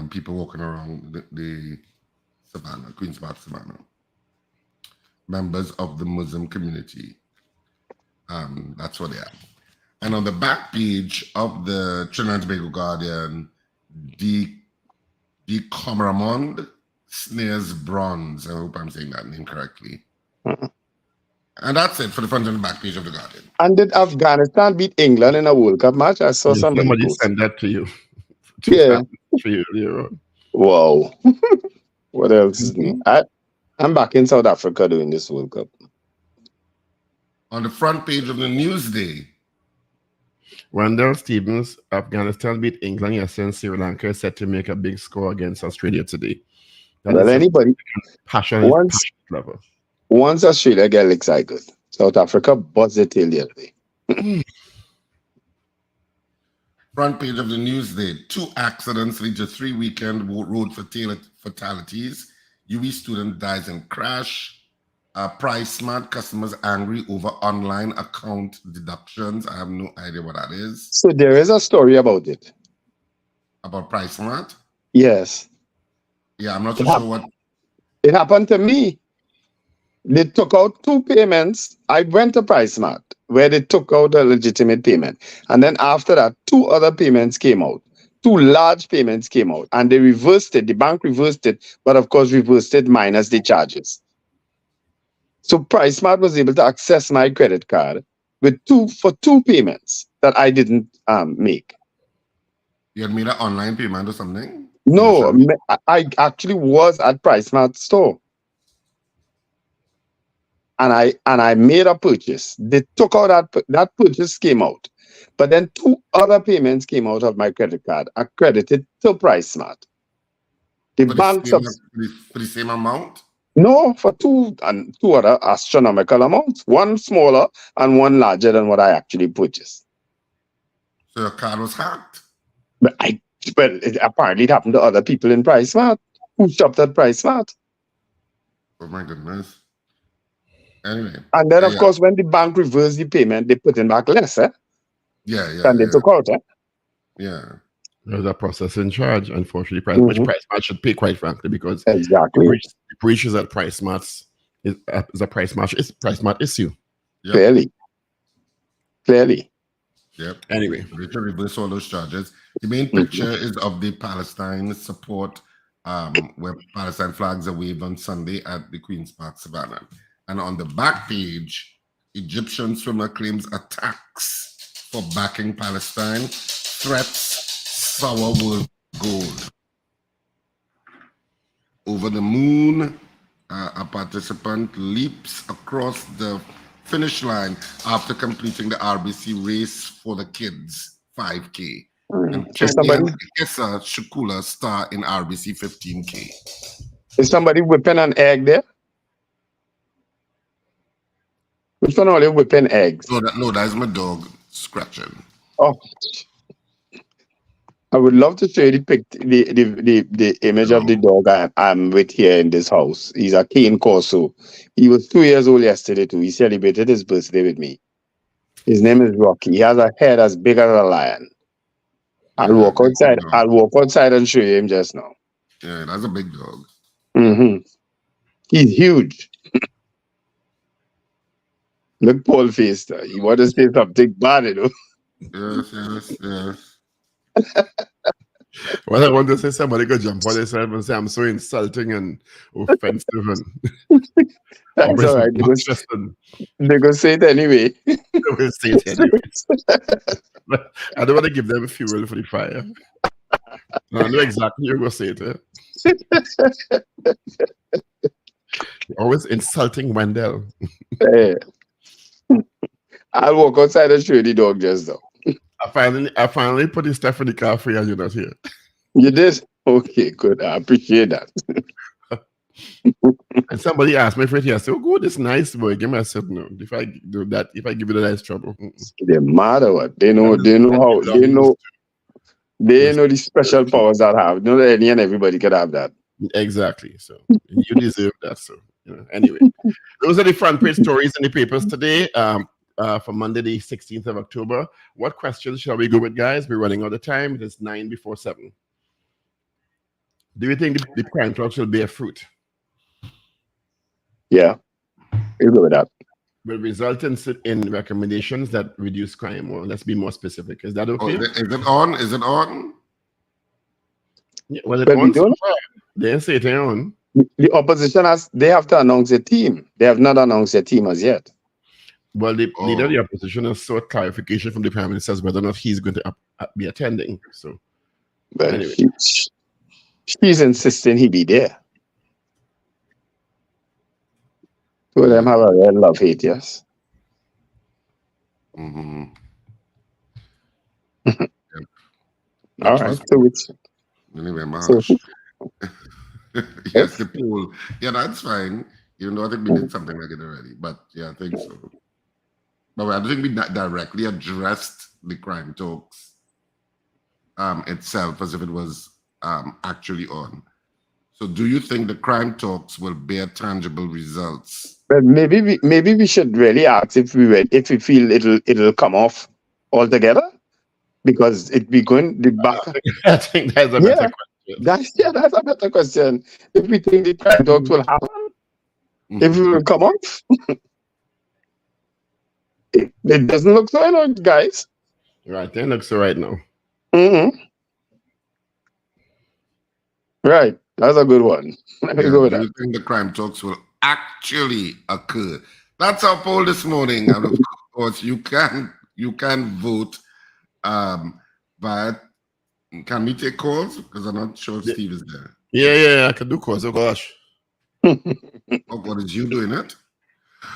People walking around the Savannah, Queen's Park, Savannah. Members of the Muslim community. That's what they are. And on the back page of the Trinidad and Tobago Guardian, the Comramond Snares Bronze. I hope I'm saying that name correctly. And that's it for the front and the back page of the Guardian. And did Afghanistan beat England in a World Cup match? I saw somebody post. Send that to you. Yeah. For you later on. Wow. What else is new? I'm back in South Africa doing this World Cup. On the front page of the Newsday, Randall Stevens, Afghanistan beat England yesterday, and Sri Lanka is set to make a big score against Australia today. Well, anybody passionate level. Once Australia get excited, South Africa buzz it till the other day. Front page of the Newsday, 2 accidents lead to 3 weekend road fatalities. UE student dies in crash. Price Smart customers angry over online account deductions. I have no idea what that is. So there is a story about it. About Price Smart? Yes. Yeah, I'm not so sure what. It happened to me. They took out 2 payments. I went to Price Smart where they took out a legitimate payment. And then after that, 2 other payments came out. 2 large payments came out. And they reversed it. The bank reversed it, but of course reversed it minus the charges. So Price Smart was able to access my credit card for 2 payments that I didn't make. You had made an online payment or something? No, I actually was at Price Smart store. And I made a purchase. They took out that purchase came out. But then 2 other payments came out of my credit card, accredited to Price Smart. The bank for the same amount? No, for 2 other astronomical amounts. One smaller and one larger than what I actually purchased. So your card was hacked? But apparently it happened to other people in Price Smart who shopped at Price Smart. Oh my goodness. Anyway. And then, of course, when the bank reversed the payment, they put in back less, than they took out, Yeah. There's a processing charge, unfortunately, which Price Smart should pay, quite frankly, because exactly the breaches at Price Smart is a Price Smart issue. Yep. Clearly. Yep. Anyway, they should reverse all those charges. The main picture is of the Palestine support, where Palestine flags are waved on Sunday at the Queen's Park, Savannah. And on the back page, Egyptian swimmer claims attacks for backing Palestine, threats sour world gold. Over the moon, a participant leaps across the finish line after completing the RBC race for the kids 5K. And Kessa Shukula star in RBC 15K. Is somebody whipping an egg there? Which one are they whipping eggs? No, that is my dog scratching. Oh, I would love to show you the image of the dog I'm with here in this house. He's a Cane Corso. He was 2 years old yesterday too. He celebrated his birthday with me. His name is Rocky. He has a head as big as a lion. I'll walk outside and show you him just now. Yeah, that's a big dog. He's huge. Look, Paul face. He want to say something bad, you know. Yes. Well, I want to say somebody could jump on themselves and say I'm so insulting and offensive and that's all right. They're gonna say it anyway. They will say it anyway. I don't want to give them fuel for the fire. I know exactly you're gonna say it. Always insulting Wendell. Hey. I'll walk outside and show you the dog just now. I finally put his stuff in the car for you and you're not here. You did? Okay, good. I appreciate that. And somebody asked me for it yesterday. Oh, good, it's nice, boy. Give me a sit. No, if I do that, if I give you the nice trouble. They're mad or what? They know the special powers that have. You know that any and everybody could have that. Exactly. So you deserve that. So anyway, those are the front page stories in the papers today. for Monday, the 16th of October. What questions shall we go with, guys? We're running out of time. It is 9 before 7. Do you think the crime talks will bear fruit? Yeah, we'll go with that. Will result in recommendations that reduce crime, or let's be more specific. Is that okay? Is it on? Is it on? Yeah, well, But we don't. they didn't say it on. The opposition they have to announce a team. They have not announced a team as yet. Well, the leader of the opposition has sought clarification from the Prime Minister as whether or not he's going to be attending. So, But anyway. she's insisting he be there. Two of them have a real love-hate, yes. Mm-hmm. All right. So it's Anyway, March. so Yes, the pool. Yeah, that's fine. Even though I think we did something like it already. But yeah, I think so. But I don't think we directly addressed the crime talks itself as if it was actually on. So do you think the crime talks will bear tangible results? but maybe we should really ask if we feel it'll come off altogether, because it be going the back. I think that's a better question. That's a better question. If we think the crime talks will happen, if it will come off, it doesn't look so, guys. Right, then looks so right now. Mm-hmm. Right, that's a good one. Let me go with Do that. you think the crime talks will actually occur? That's our poll this morning, and of course you can vote. But can we take calls? Because I'm not sure if Steve is there. Yeah, I can do calls. Oh gosh. Oh, what is you doing it?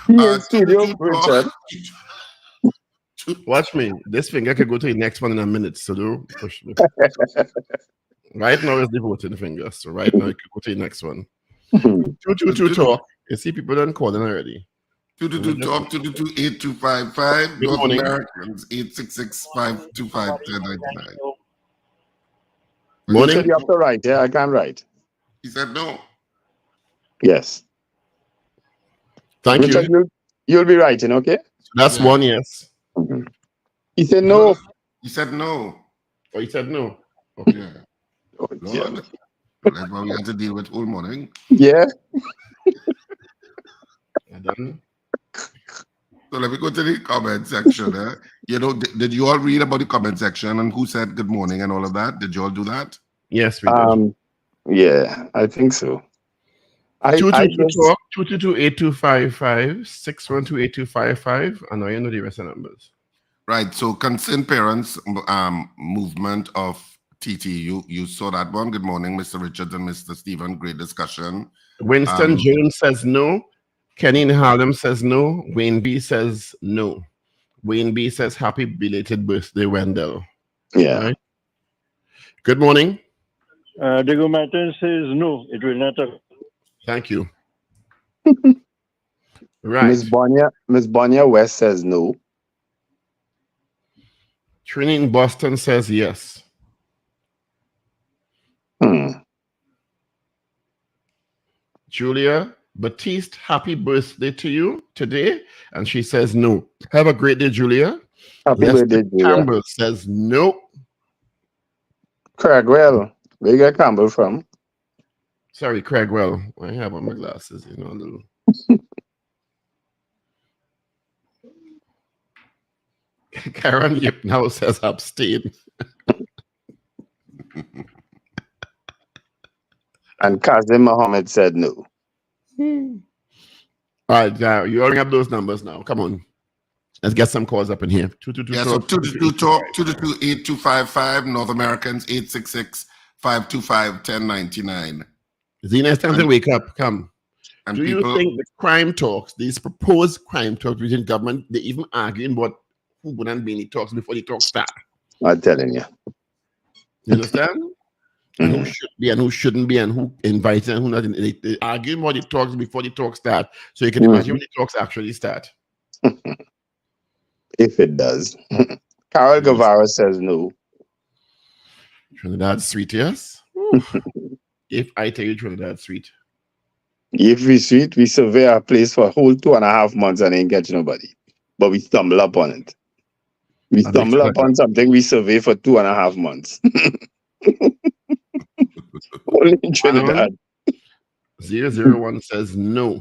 In studio, Richard. Watch me. This finger can go to the next one in a minute. So do push me. Right now is the voting finger. So right now you can go to the next one. 222 talk. You see people done calling already. 222 talk 222-8255. North morning. Americans 866-525-1099. Morning. You have to write. Yeah, I can write. He said no. Yes. Thank Richard, you. you'll be writing, okay? That's Yeah. one yes. He said no. He said no. Oh, he said no. Yeah. Oh, yeah. Lord. That's why we had to deal with all morning. Yeah. Done. So let me go to the comment section. Did you all read about the comment section and who said good morning and all of that? Did you all do that? Yes, we did. Yeah, I think so. 222-8255, 612-8255, and now you know the rest of the numbers. Right. So concerned parents movement of TT. You saw that one. Good morning, Mr. Richards and Mr. Stephen. Great discussion. Winston Jones says no. Kenny in Harlem says no. Wayne B says no. Wayne B says happy belated birthday, Wendell. Yeah. Right? Good morning. Diego Martin says no, it will not occur. Thank you. Right. Miss Bonia West says no. Trini in Boston says yes. Julia Batiste, happy birthday to you today. And she says no. Have a great day, Julia. Happy birthday, Julia. Campbell says no. Cragwell, where you get Campbell from? Sorry, Cragwell. I have on my glasses, a little. Karen Yip now says abstain. And Kazim Mohammed said no. All right, you all have those numbers now. Come on. Let's get some calls up in here. 222 talk 222-8255. North Americans 866-525-1099. Zena, it's time to wake up. Come. And Do you think the crime talks, these proposed crime talks between government, they even arguing about who wouldn't be in the talks before the talks start? I'm telling you. You understand? And who should be and who shouldn't be and who invited and who not. They argue about the talks before the talks start. So you can imagine when the talks actually start. If it does. Carol Guevara says no. Trinidad sweet, yes? If I tell you Trinidad sweet. If we sweet, we survey our place for a whole 2.5 months and ain't get nobody. but we stumble upon it. We That makes stumble sense. upon something we survey for 2.5 months. Only in Trinidad. 001 says no.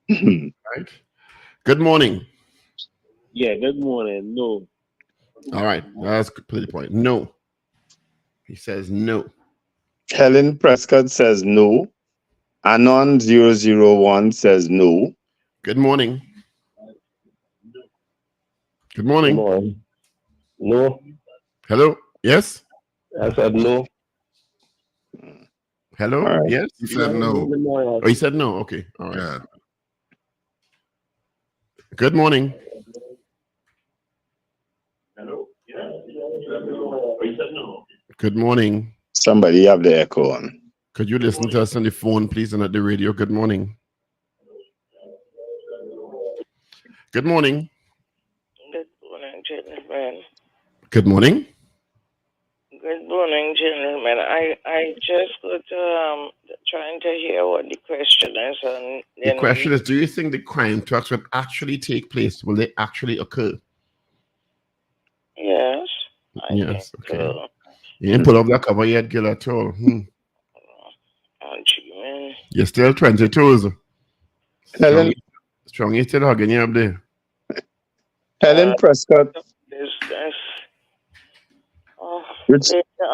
Right. Good morning. Yeah, good morning. No. All right. That's completely point. No. He says no. Helen Prescott says no. Anon 001 says no. Good morning. Good Good morning. morning. No. Hello. Yes. I said no. Hello. All right. Yes. He said no. Good morning. Oh, he said no. Okay. All right. Yeah. Good morning. Hello. Yeah. He said no. Good morning. Somebody have the echo on. Could you listen to us on the phone, please, and at the radio? Good morning. Good morning. Good morning, gentlemen. Good morning. Good morning, gentlemen. I just got trying to hear what the question is, and The then question is, do you think the crime talks will actually take place? Will they actually occur? yes, I Yes. think Okay. You didn't pull up that cover yet, girl, at all. man. You're still 22. Helen Strong, you still hugging you up there. Helen Prescott. Business. Oh, Rich,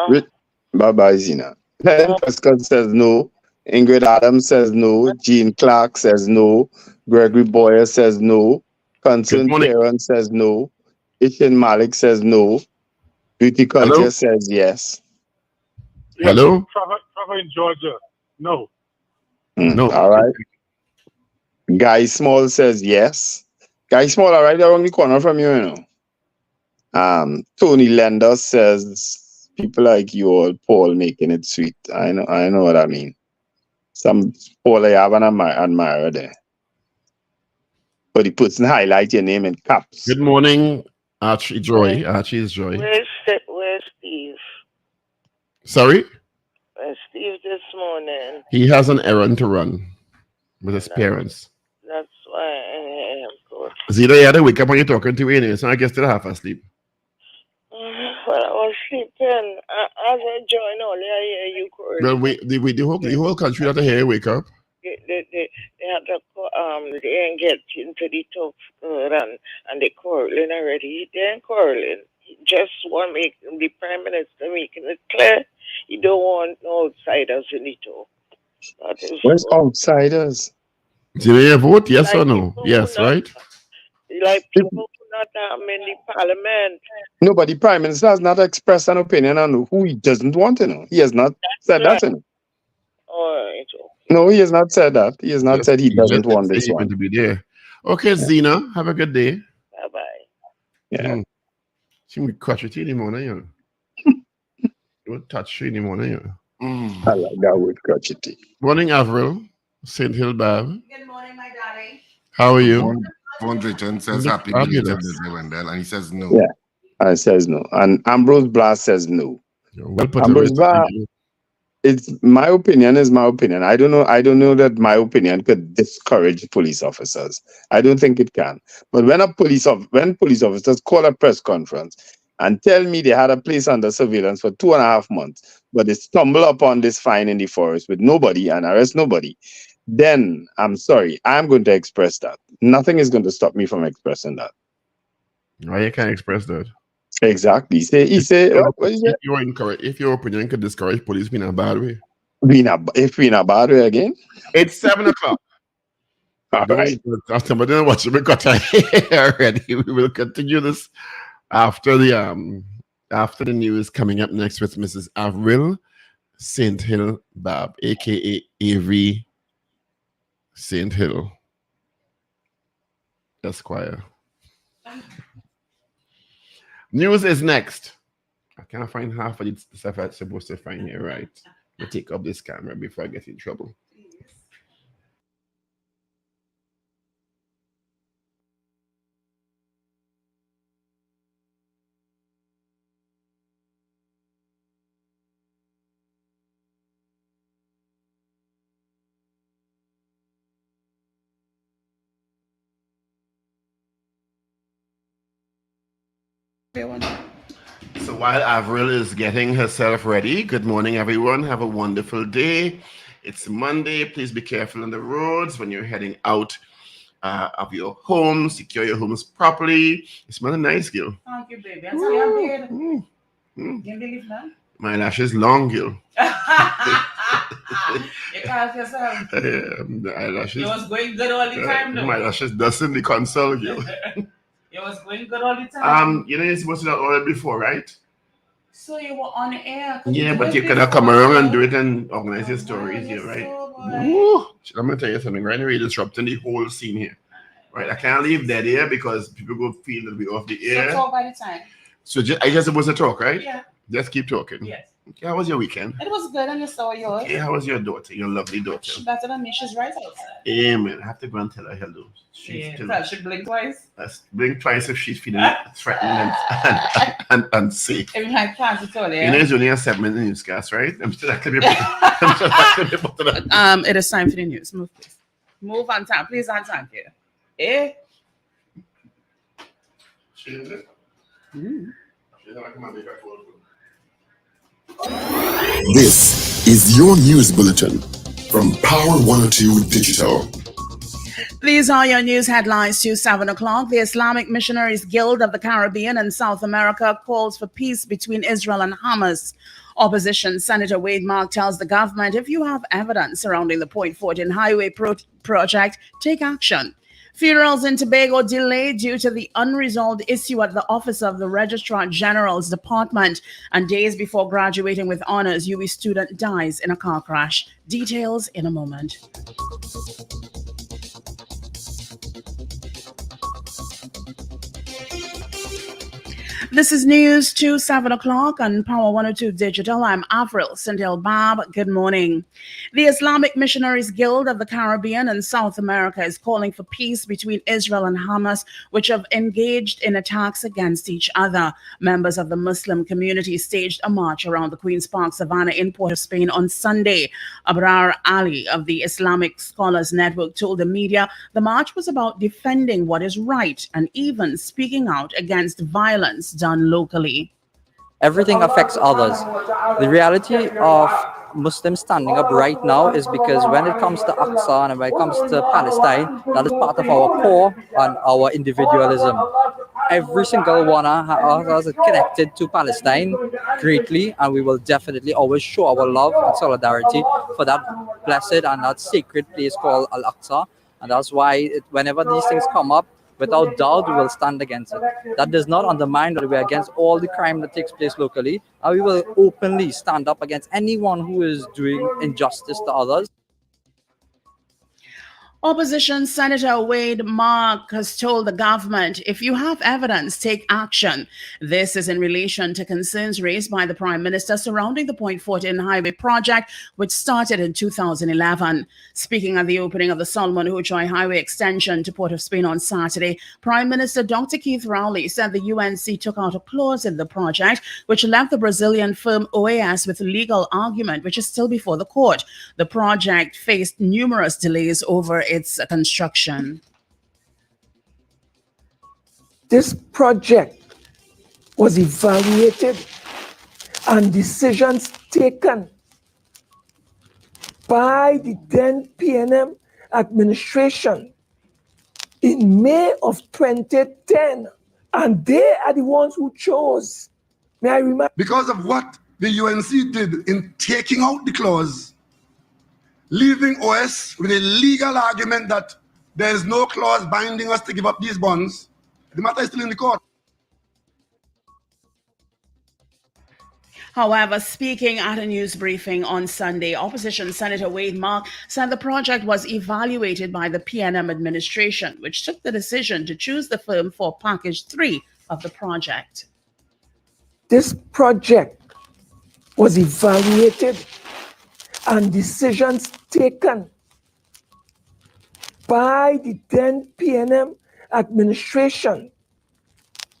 later. bye-bye, Zina. Helen Prescott says no. Ingrid Adams says no. Jean Clark says no. Gregory Boyer says no. Concerned morning. Parent says no. Ishin Malik says no. Beauty Hello? Culture says yes. Hello? Trevor in Georgia. No. No. All right. Guy Small says yes. Guy Small, all right, around the corner from you, you know. Tony Lender says people like you all, Paul, making it sweet. I know what I mean. Some Paul, I have an admirer there. But the person highlight your name in caps. Good morning, Archie Joy. Archie's Joy. Where's Steve? Sorry? Where's Steve this morning? He has an errand to run with his parents. That's why I am good. Zita, you had to wake up when you're talking to me, so I guess still half asleep. Well, I was sleeping. As I joined earlier, I hear you Well, calling. the whole country had to hear you wake up. They had to they ain't get into the top and they quarreling already. They ain't quarreling. He just want make the prime minister making it clear he don't want no outsiders in the talk. That is Where's all. outsiders? Did you vote? Yes Like or no? people Yes, who not right? like people who not in the parliament. No, but the Prime Minister has not expressed an opinion on who he doesn't want to know. He has not said that. Right. To know. All right. No, he has not said that. He has not said he doesn't want Say this you're going one. to be there. Okay, Zena, have a good day. Bye bye. Yeah. She will catch it in the morning, you know. Don't touch you in the morning, you know. I like that word, crotchety. Morning, Avril. St. Hilbab. Good morning, my darling. How are you? Von Drayton says You look happy belated fabulous. birthday, Wendell, and he says no. Yeah. I says no. And Ambrose Blast says no. You're well put Ambrose away. Blast, it's my opinion is my opinion. I don't know that my opinion could discourage police officers. I don't think it can. But when police officers call a press conference and tell me they had a place under surveillance for 2.5 months, but they stumble upon this fine in the forest with nobody and arrest nobody, then I'm sorry, I'm going to express that. Nothing is going to stop me from expressing that. Why you can't express that? Exactly. What is it? You're incorrect. If your opinion could discourage police being a bad way. If we're in a bad way again? It's 7 o'clock. All right. Somebody didn't watch it because I already. We will continue this after the news coming up next with Mrs. Avril St. Hill Bab, aka Avery St. Hill Esquire. News is next. I can't find half of the stuff I'm supposed to find here, right? I'll take up this camera before I get in trouble. So while Avril is getting herself ready, good morning, everyone. Have a wonderful day. It's Monday. Please be careful on the roads when you're heading out of your home. Secure your homes properly. You smell nice, Gil. Thank you, baby. That's how you did. Mm. Believe that? My lashes long, Gil. You can't yourself. The eyelashes. You was going good all the time, though. My lashes dusting the console, Gil. You was going good all the time. You're supposed to do that already before, right? So you were on air. Yeah, but you cannot come around and do it and organize your stories here, right? Woo! I'm gonna tell you something. Right now, you're disrupting the whole scene here. Right? I can't leave that here because people go feel that we're off the air. So talk by the time. So I just supposed to talk, right? Yeah. Just keep talking. Yes. Okay, how was your weekend? It was good, and you saw yours. Okay, how was your daughter, your lovely daughter? She's better than me. She's right outside. Amen. I have to go and tell her hello. Yeah. She blink twice. Blink twice if she's feeling threatened and unsafe. Every time I to tell You know, it's only a 7-minute newscast, right? I'm still actually It is time for the news. Move, please. Move on time, please, and thank you. This is your news bulletin from Power 102 Digital. These are your news headlines to 7 o'clock. The Islamic Missionaries Guild of the Caribbean and South America calls for peace between Israel and Hamas. Opposition Senator Wade Mark tells the government, if you have evidence surrounding the Point 14 highway project, take action. Funerals in Tobago delayed due to the unresolved issue at the Office of the Registrar General's Department. And days before graduating with honors, UWI student dies in a car crash. Details in a moment. This is news to 7 o'clock on Power 102 Digital. I'm Avril Sintel Bab. Good morning. The Islamic Missionaries Guild of the Caribbean and South America is calling for peace between Israel and Hamas, which have engaged in attacks against each other. Members of the Muslim community staged a march around the Queen's Park Savannah in Port of Spain on Sunday. Abrar Ali of the Islamic Scholars Network told the media the march was about defending what is right and even speaking out against violence done locally. Everything affects others. The reality of Muslims standing up right now is because when it comes to Aqsa and when it comes to Palestine, that is part of our core and our individualism. Every single one of us is connected to Palestine greatly, and we will definitely always show our love and solidarity for that blessed and that sacred place called Al-Aqsa. And that's why whenever these things come up, without doubt, we will stand against it. That does not undermine that we are against all the crime that takes place locally, and we will openly stand up against anyone who is doing injustice to others. Opposition Senator Wade Mark has told the government, if you have evidence, take action. This is in relation to concerns raised by the Prime Minister surrounding the Point 14 highway project, which started in 2011. Speaking at the opening of the Solomon Huchoy Highway extension to Port of Spain on Saturday, Prime Minister Dr. Keith Rowley said the UNC took out a clause in the project which left the Brazilian firm OAS with legal argument, which is still before the court. The project faced numerous delays over its construction. This project was evaluated and decisions taken by the then PNM administration in May of 2010, and they are the ones who chose. May I remind? Because of what the UNC did in taking out the clause, leaving OS with a legal argument that there is no clause binding us to give up these bonds, the matter is still in the court. However, speaking at a news briefing on Sunday, Opposition Senator Wade Mark said the project was evaluated by the PNM administration, which took the decision to choose the firm for Package 3 of the project. This project was evaluated and decisions taken by the then PNM administration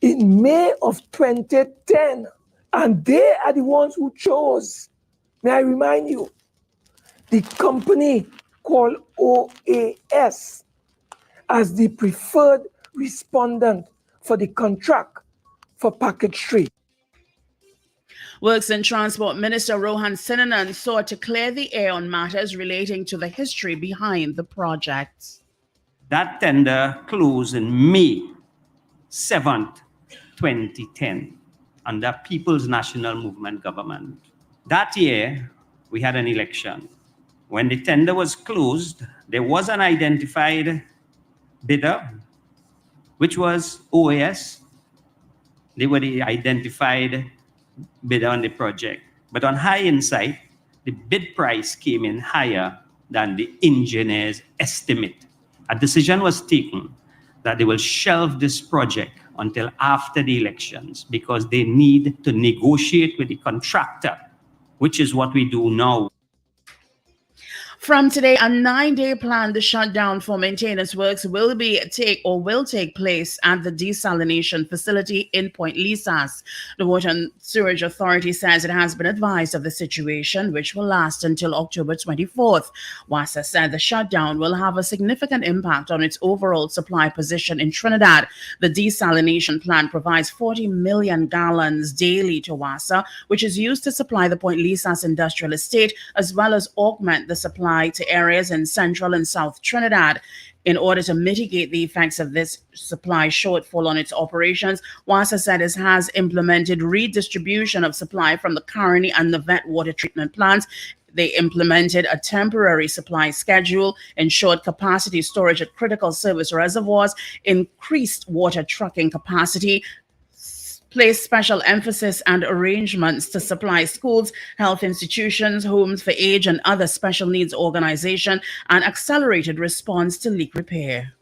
in May of 2010, and they are the ones who chose. May I remind you, the company called OAS as the preferred respondent for the contract for package 3. Works and Transport Minister Rohan Sinanan sought to clear the air on matters relating to the history behind the project. That tender closed in May 7th, 2010, under People's National Movement government. That year, we had an election. When the tender was closed, there was an identified bidder, which was OAS. They were the identified bidder on the project. But on hindsight, the bid price came in higher than the engineer's estimate. A decision was taken that they will shelve this project until after the elections because they need to negotiate with the contractor, which is what we do now. From today, a 9-day planned shutdown for maintenance works will take place at the desalination facility in Point Lisas. The Water and Sewerage Authority says it has been advised of the situation, which will last until October 24th. WASA said the shutdown will have a significant impact on its overall supply position in Trinidad. The desalination plant provides 40 million gallons daily to WASA, which is used to supply the Point Lisas industrial estate, as well as augment the supply to areas in central and south Trinidad. In order to mitigate the effects of this supply shortfall on its operations, WASA said it has implemented redistribution of supply from the Caroni and the Vet water treatment plants. They implemented a temporary supply schedule, ensured capacity storage at critical service reservoirs, increased water trucking capacity, place special emphasis and arrangements to supply schools, health institutions, homes for age and other special needs organizations, and accelerated response to leak repair.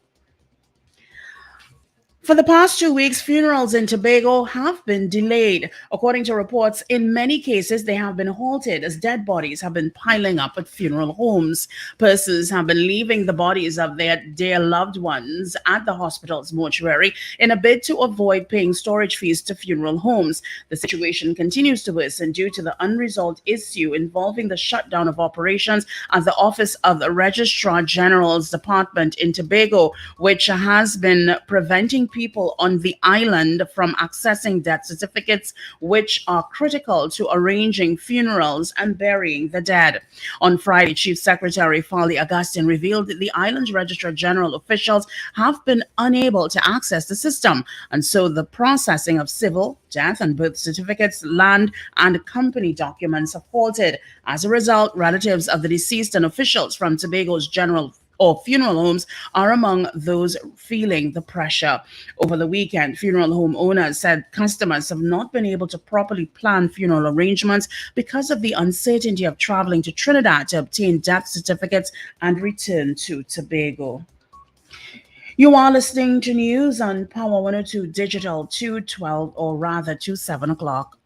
For the past 2 weeks, funerals in Tobago have been delayed. According to reports, in many cases, they have been halted as dead bodies have been piling up at funeral homes. Persons have been leaving the bodies of their dear loved ones at the hospital's mortuary in a bid to avoid paying storage fees to funeral homes. The situation continues to worsen due to the unresolved issue involving the shutdown of operations at the Office of the Registrar General's Department in Tobago, which has been preventing people on the island from accessing death certificates, which are critical to arranging funerals and burying the dead. On Friday, Chief Secretary Farley Augustine revealed that the island's Registrar General officials have been unable to access the system, and so the processing of civil, death and birth certificates, land and company documents have halted. As a result, relatives of the deceased and officials from Tobago's general or funeral homes are among those feeling the pressure. Over the weekend, funeral home owners said customers have not been able to properly plan funeral arrangements because of the uncertainty of traveling to Trinidad to obtain death certificates and return to Tobago. You are listening to news on Power 102 Digital 212, or rather 7 o'clock.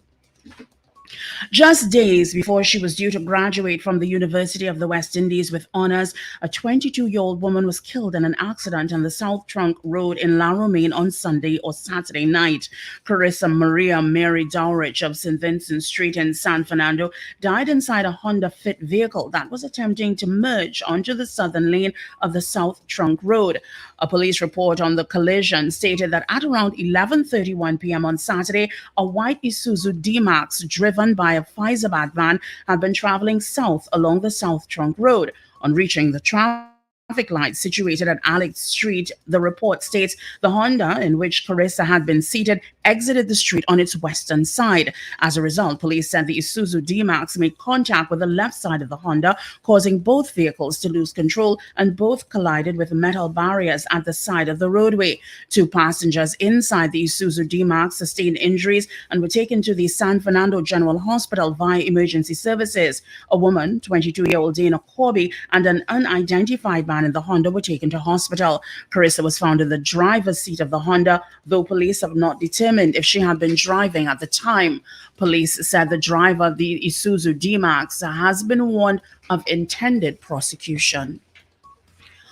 Just days before she was due to graduate from the University of the West Indies with honors, a 22-year-old woman was killed in an accident on the South Trunk Road in La Romaine on Sunday or Saturday night. Carissa Maria Mary Dowrich of St. Vincent Street in San Fernando died inside a Honda Fit vehicle that was attempting to merge onto the southern lane of the South Trunk Road. A police report on the collision stated that at around 11:31 p.m. on Saturday, a white Isuzu D-Max driven by a Pfizer van had been traveling south along the South Trunk Road. On reaching the traffic light situated at Alex Street, the report states the Honda in which Carissa had been seated exited the street on its western side. As a result, police said the Isuzu D-Max made contact with the left side of the Honda, causing both vehicles to lose control, and both collided with metal barriers at the side of the roadway. 2 passengers inside the Isuzu D-Max sustained injuries and were taken to the San Fernando General Hospital via emergency services. A woman, 22-year-old Dana Corby, and an unidentified man in the Honda were taken to hospital. Carissa was found in the driver's seat of the Honda, though police have not determined if she had been driving at the time. Police said the driver of the Isuzu D-Max has been warned of intended prosecution.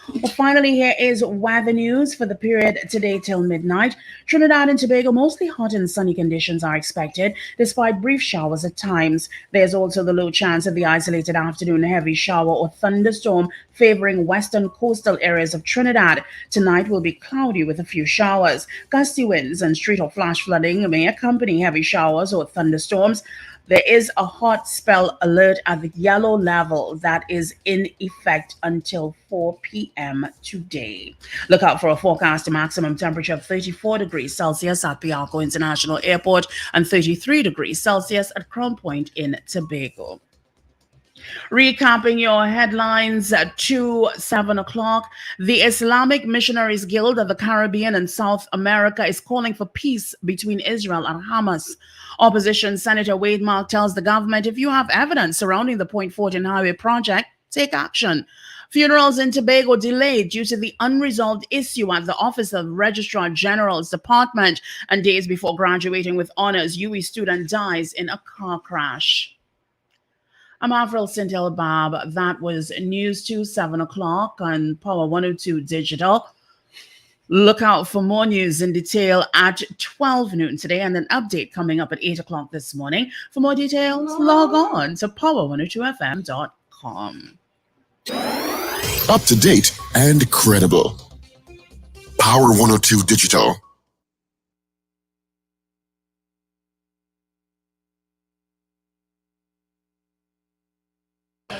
Well, finally, here is weather news for the period today till midnight. Trinidad and Tobago, mostly hot and sunny conditions are expected, despite brief showers at times. There's also the low chance of the isolated afternoon heavy shower or thunderstorm favoring western coastal areas of Trinidad. Tonight will be cloudy with a few showers. Gusty winds and street or flash flooding may accompany heavy showers or thunderstorms. There is a hot spell alert at the yellow level that is in effect until 4 p.m. today. Look out for a forecast maximum temperature of 34 degrees Celsius at Piarco International Airport and 33 degrees Celsius at Crown Point in Tobago. Recapping your headlines at 7 o'clock, the Islamic Missionaries Guild of the Caribbean and South America is calling for peace between Israel and Hamas. Opposition Senator Wade Mark tells the government, if you have evidence surrounding the Point Fortin Highway project, take action. Funerals in Tobago delayed due to the unresolved issue at the Office of Registrar General's Department, and days before graduating with honors, UE student dies in a car crash. I'm Avril Sintel Bob. That was News 7 o'clock on Power 102 Digital. Look out for more news in detail at 12 noon today and an update coming up at 8 o'clock this morning. For more details, log on to power102fm.com. Up to date and credible. Power 102 Digital.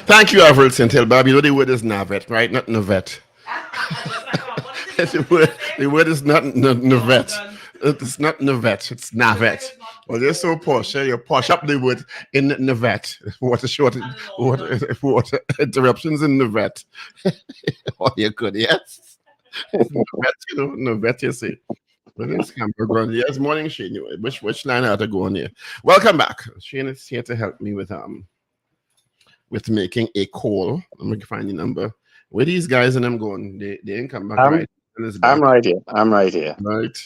Thank you, Avril Sintel Bob. You know the word is navet, right? Not navet. the word is not navet. It's not navet. It's navet. Well, you're so posh. You posh up the word in navet. What interruptions in navet. Oh, you could, yes. Navet, you know, navet, you see. Yes, morning, Shane. Which line I have to go on here? Welcome back. Shane is here to help me with making a call. Let me find the number. Where these guys and I'm going? They didn't come back, right? I'm right here. Right.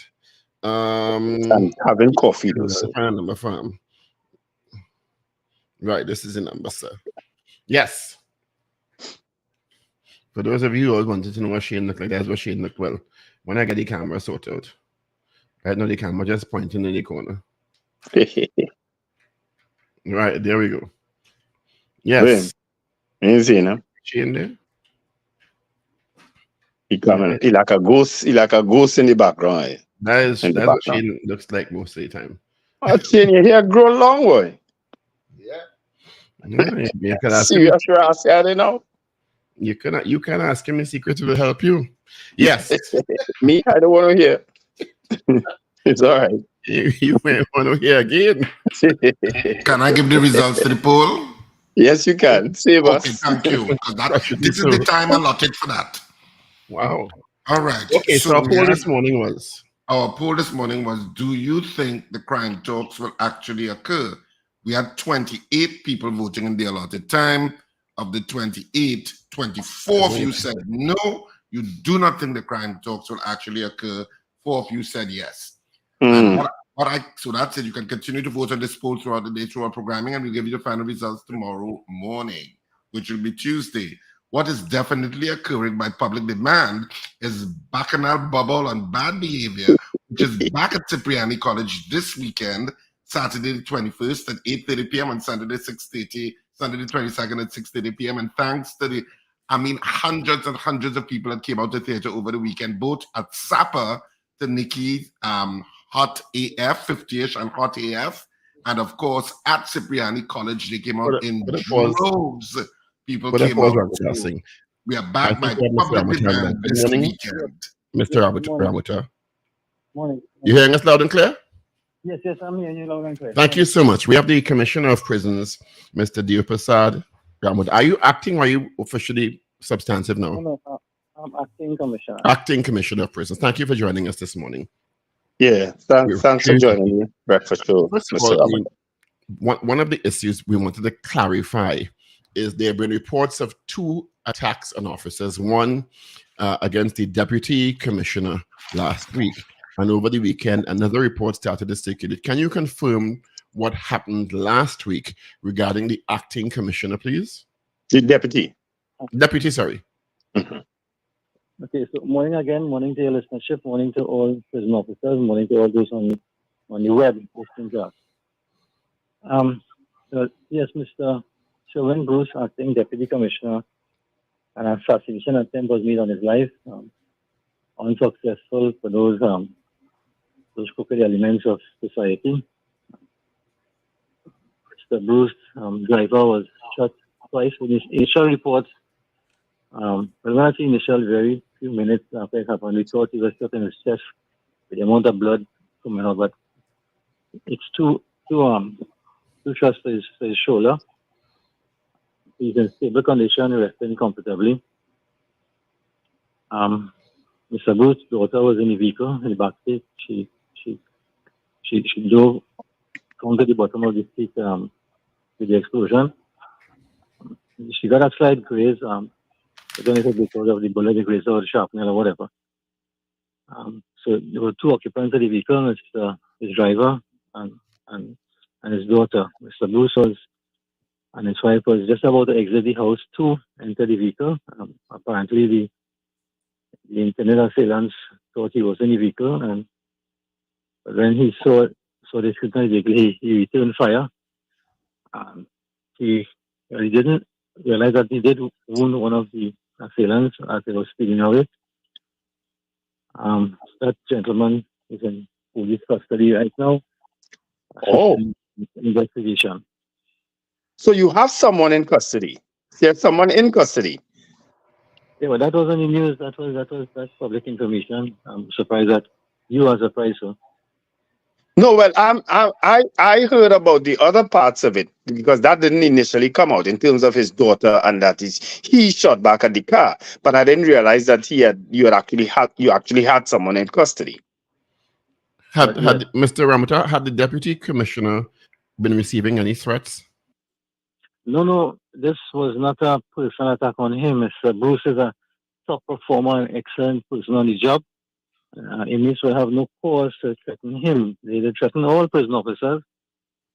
I'm having coffee though. So. Find a number for him. Right, this is the number, sir. Yes. For those of you who wanted to know what Shane looked like, that's what Shane looked well. When I get the camera sorted out. Right now the camera just pointing in the corner. Right, there we go. Yes. You see, no? Shane there? He coming. He like a ghost. He like a ghost in the background. That's what Shane looks like most of the time. Shane, you here grow long, boy. Yeah. You can ask serious, I don't know. You can ask him. The secret will help you. Yes. Me, I don't want to hear. It's all right. You may want to hear again. Can I give the results to the poll? Yes, you can. Save us. Okay, thank you. This is the time allotted for that. Wow. All right. Okay, so our poll this morning was? Our poll this morning was, do you think the crime talks will actually occur? We had 28 people voting in the allotted time. Of the 28, 24 of you said no, you do not think the crime talks will actually occur. 4 of you said yes. So that's it. You can continue to vote on this poll throughout the day through our programming, and we'll give you the final results tomorrow morning, which will be Tuesday. What is definitely occurring by public demand is bacchanal bubble and bad behavior, which is back at Cipriani College this weekend, Saturday the 21st at 8:30 p.m. and Sunday the 6:30, Sunday the 22nd at 6:30 p.m. And thanks to hundreds and hundreds of people that came out to theater over the weekend, both at Sapa, to Nikki, Hot AF, 50ish and Hot AF, and of course at Cipriani College, they came out in droves. People came out. We are back by public demand this weekend. Mr. Rabuta. Morning. You hearing us loud and clear? Yes, I'm hearing you loud and clear. Thank you so much. We have the Commissioner of Prisons, Mr. Deoprasad Ramuta. Are you acting or are you officially substantive now? No, I'm acting commissioner. Acting Commissioner of Prisons. Thank you for joining us this morning. Yeah, thanks for joining me. Breakfast show. One of the issues we wanted to clarify is there have been reports of 2 attacks on officers, one against the Deputy Commissioner last week, and over the weekend, another report started to circulate. Can you confirm what happened last week regarding the Acting Commissioner, please? The Deputy. Deputy, sorry. Mm-hmm. Okay, so morning again, morning to your listenership, morning to all prison officers, morning to all those on the web listening to us. Yes, Mr. Sherwin Bruce, acting Deputy Commissioner, an assassination attempt was made on his life. Unsuccessful for those crooked elements of society. Mr. Bruce, driver, was shot twice. In his initial reports, but when I say initial, very few minutes after it happened, we thought he was shot in his chest with the amount of blood coming out, but it's two shots for his shoulder. He's in stable condition, resting comfortably. Mr. Bruce's daughter was in the vehicle in the back seat. She drove down to the bottom of the seat with the explosion. She got a slight graze. I don't know if it's because of the bullet, the graze or the shrapnel or whatever. So there were two occupants of the vehicle, his driver and his daughter. Mr. Bruce and his wife was just about to exit the house to enter the vehicle. Apparently, the intended assailants thought he was in the vehicle, and when he saw the shooting vehicle, he returned fire. He didn't realize that he did wound one of the assailants as he was speeding away. That gentleman is in police custody right now. Oh. Investigation. So you have someone in custody. You have someone in custody. Yeah, well, that was on the news. That's public information. I'm surprised that you are surprised, sir. No, well, I heard about the other parts of it because that didn't initially come out in terms of his daughter and that he shot back at the car, but I didn't realize that you actually had someone in custody. Had Mr. Ramota, had the deputy commissioner been receiving any threats? No, this was not a personal attack on him. Mr. Bruce is a top performer and excellent person on the job. Inmates will have no cause to threaten him. They threaten all prison officers.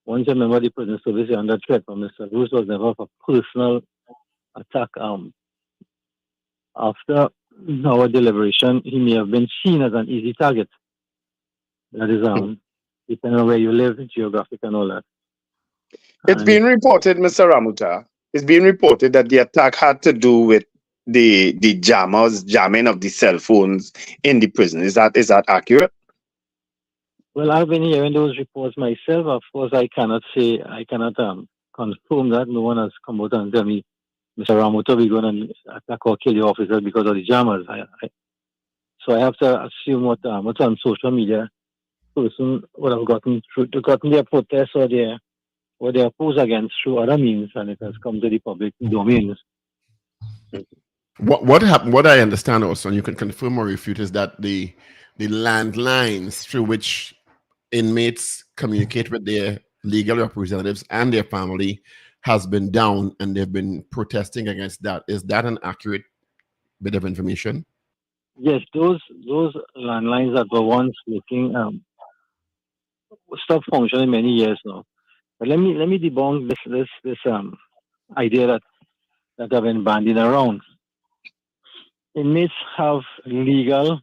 Once a member of the prison service, you're under threat. But Mr. Bruce was never a personal attack. After our deliberation, he may have been seen as an easy target. That is, depending on where you live, geographic and all that. It's being reported, Mr. Ramuta, it's being reported that the attack had to do with the jamming of the cell phones in the prison. Is that accurate? Well, I've been hearing those reports myself. Of course, I cannot confirm that. No one has come out and tell me, Mr. Ramuta, we're going to attack or kill your officers because of the jammers. So I have to assume what's on social media. Person would have gotten their protests or their oppose against through other means, and it has come to the public domain. What happened? What I understand also, and you can confirm or refute, is that the landlines through which inmates communicate with their legal representatives and their family has been down, and they've been protesting against that. Is that an accurate bit of information? Yes, those landlines that were once working stopped functioning many years now. But let me debunk this idea that have been bandied around. Inmates have legal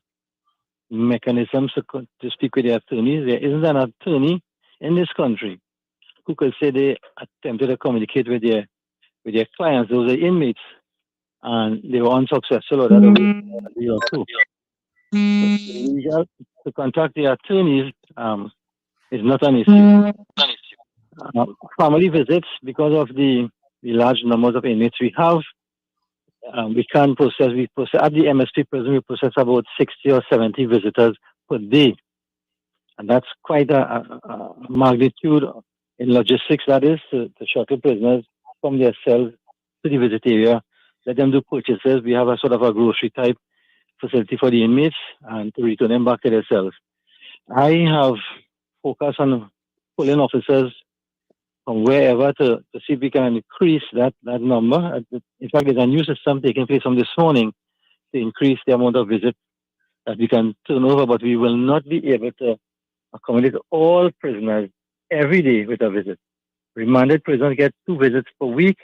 mechanisms to speak with their attorneys. There isn't an attorney in this country who could say they attempted to communicate with their clients. Those are inmates, and they were unsuccessful or that way or two. Legal to contact the attorneys is not an issue. Family visits, because of the large numbers of inmates we have, we can process. We process at the MSP prison. We process about 60 or 70 visitors per day, and that's quite a magnitude in logistics. That is to shuttle prisoners from their cells to the visit area, let them do purchases. We have a sort of a grocery type facility for the inmates, and to return them back to their cells. I have focused on pulling officers from wherever to see if we can increase that number. In fact, there's a new system taking place from this morning to increase the amount of visits that we can turn over, but we will not be able to accommodate all prisoners every day with a visit. Remanded prisoners get 2 visits per week.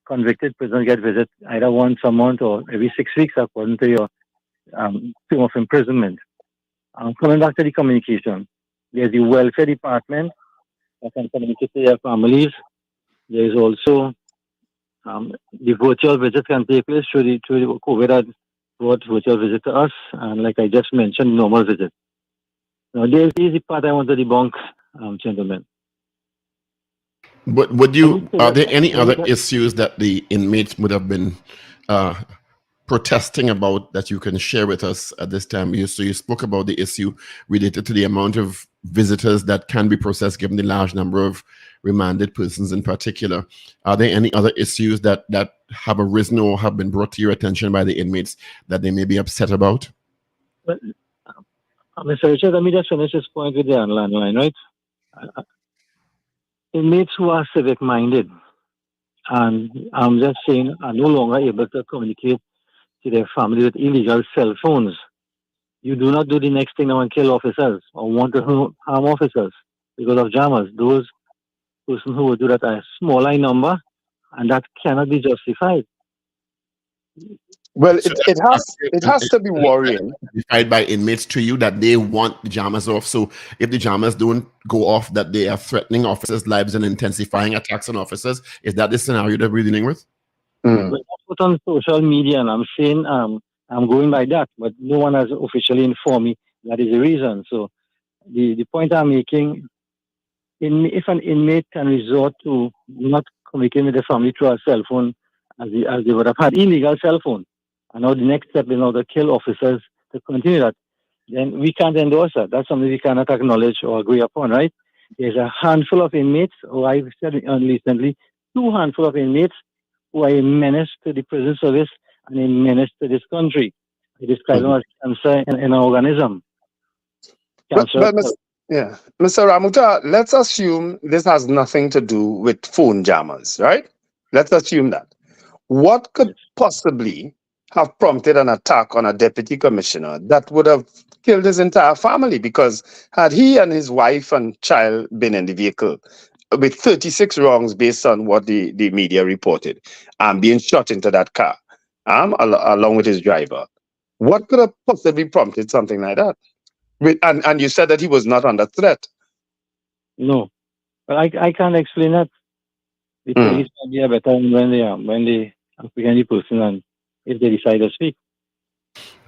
Convicted prisoners get visits either once a month or every 6 weeks, according to your term of imprisonment. Coming back to the communication, there's the welfare department that can communicate to their families. There's also the virtual visit can take place through the COVID had brought virtual visit to us, and like I just mentioned, normal visit. Now, there's the part I want to debunk, gentlemen. But are there any other issues that the inmates would have been protesting about that you can share with us at this time? You spoke about the issue related to the amount of visitors that can be processed given the large number of remanded persons in particular. Are there any other issues that have arisen or have been brought to your attention by the inmates that they may be upset about? But, Mr. Richard, let me just finish this point with the landline, right? Inmates who are civic-minded, and I'm just saying, are no longer able to communicate to their family with illegal cell phones. You do not do the next thing and kill officers or want to harm officers because of jammers. Those persons who would do that are a smaller number, and that cannot be justified. Well, it has to be worrying. Justified by inmates to you that they want the jammers off. So if the jammers don't go off, that they are threatening officers' lives and intensifying attacks on officers. Is that the scenario that we're dealing with? But that's put on social media, and I'm saying I'm going by that, but no one has officially informed me that is the reason. So the point I'm making, if an inmate can resort to not communicating with the family through a cell phone, as they would have had illegal cell phone, and now the next step is now to kill officers to continue that, then we can't endorse that. That's something we cannot acknowledge or agree upon, right? There's a handful of inmates, or I've said recently, 2 handful of inmates who are a menace to the prison service and a menace to this country. I describe them as cancer in an organism. Cancer. Yeah. Mr. Ramuta, let's assume this has nothing to do with phone jammers, right? Let's assume that. What could possibly have prompted an attack on a deputy commissioner that would have killed his entire family? Because had he and his wife and child been in the vehicle with 36 rounds based on what the media reported, being shot into that car, along with his driver, what could have possibly prompted something like that? And you said that he was not under threat. No, but I can't explain that. The police can be better when they apprehend the person and if they decide to speak.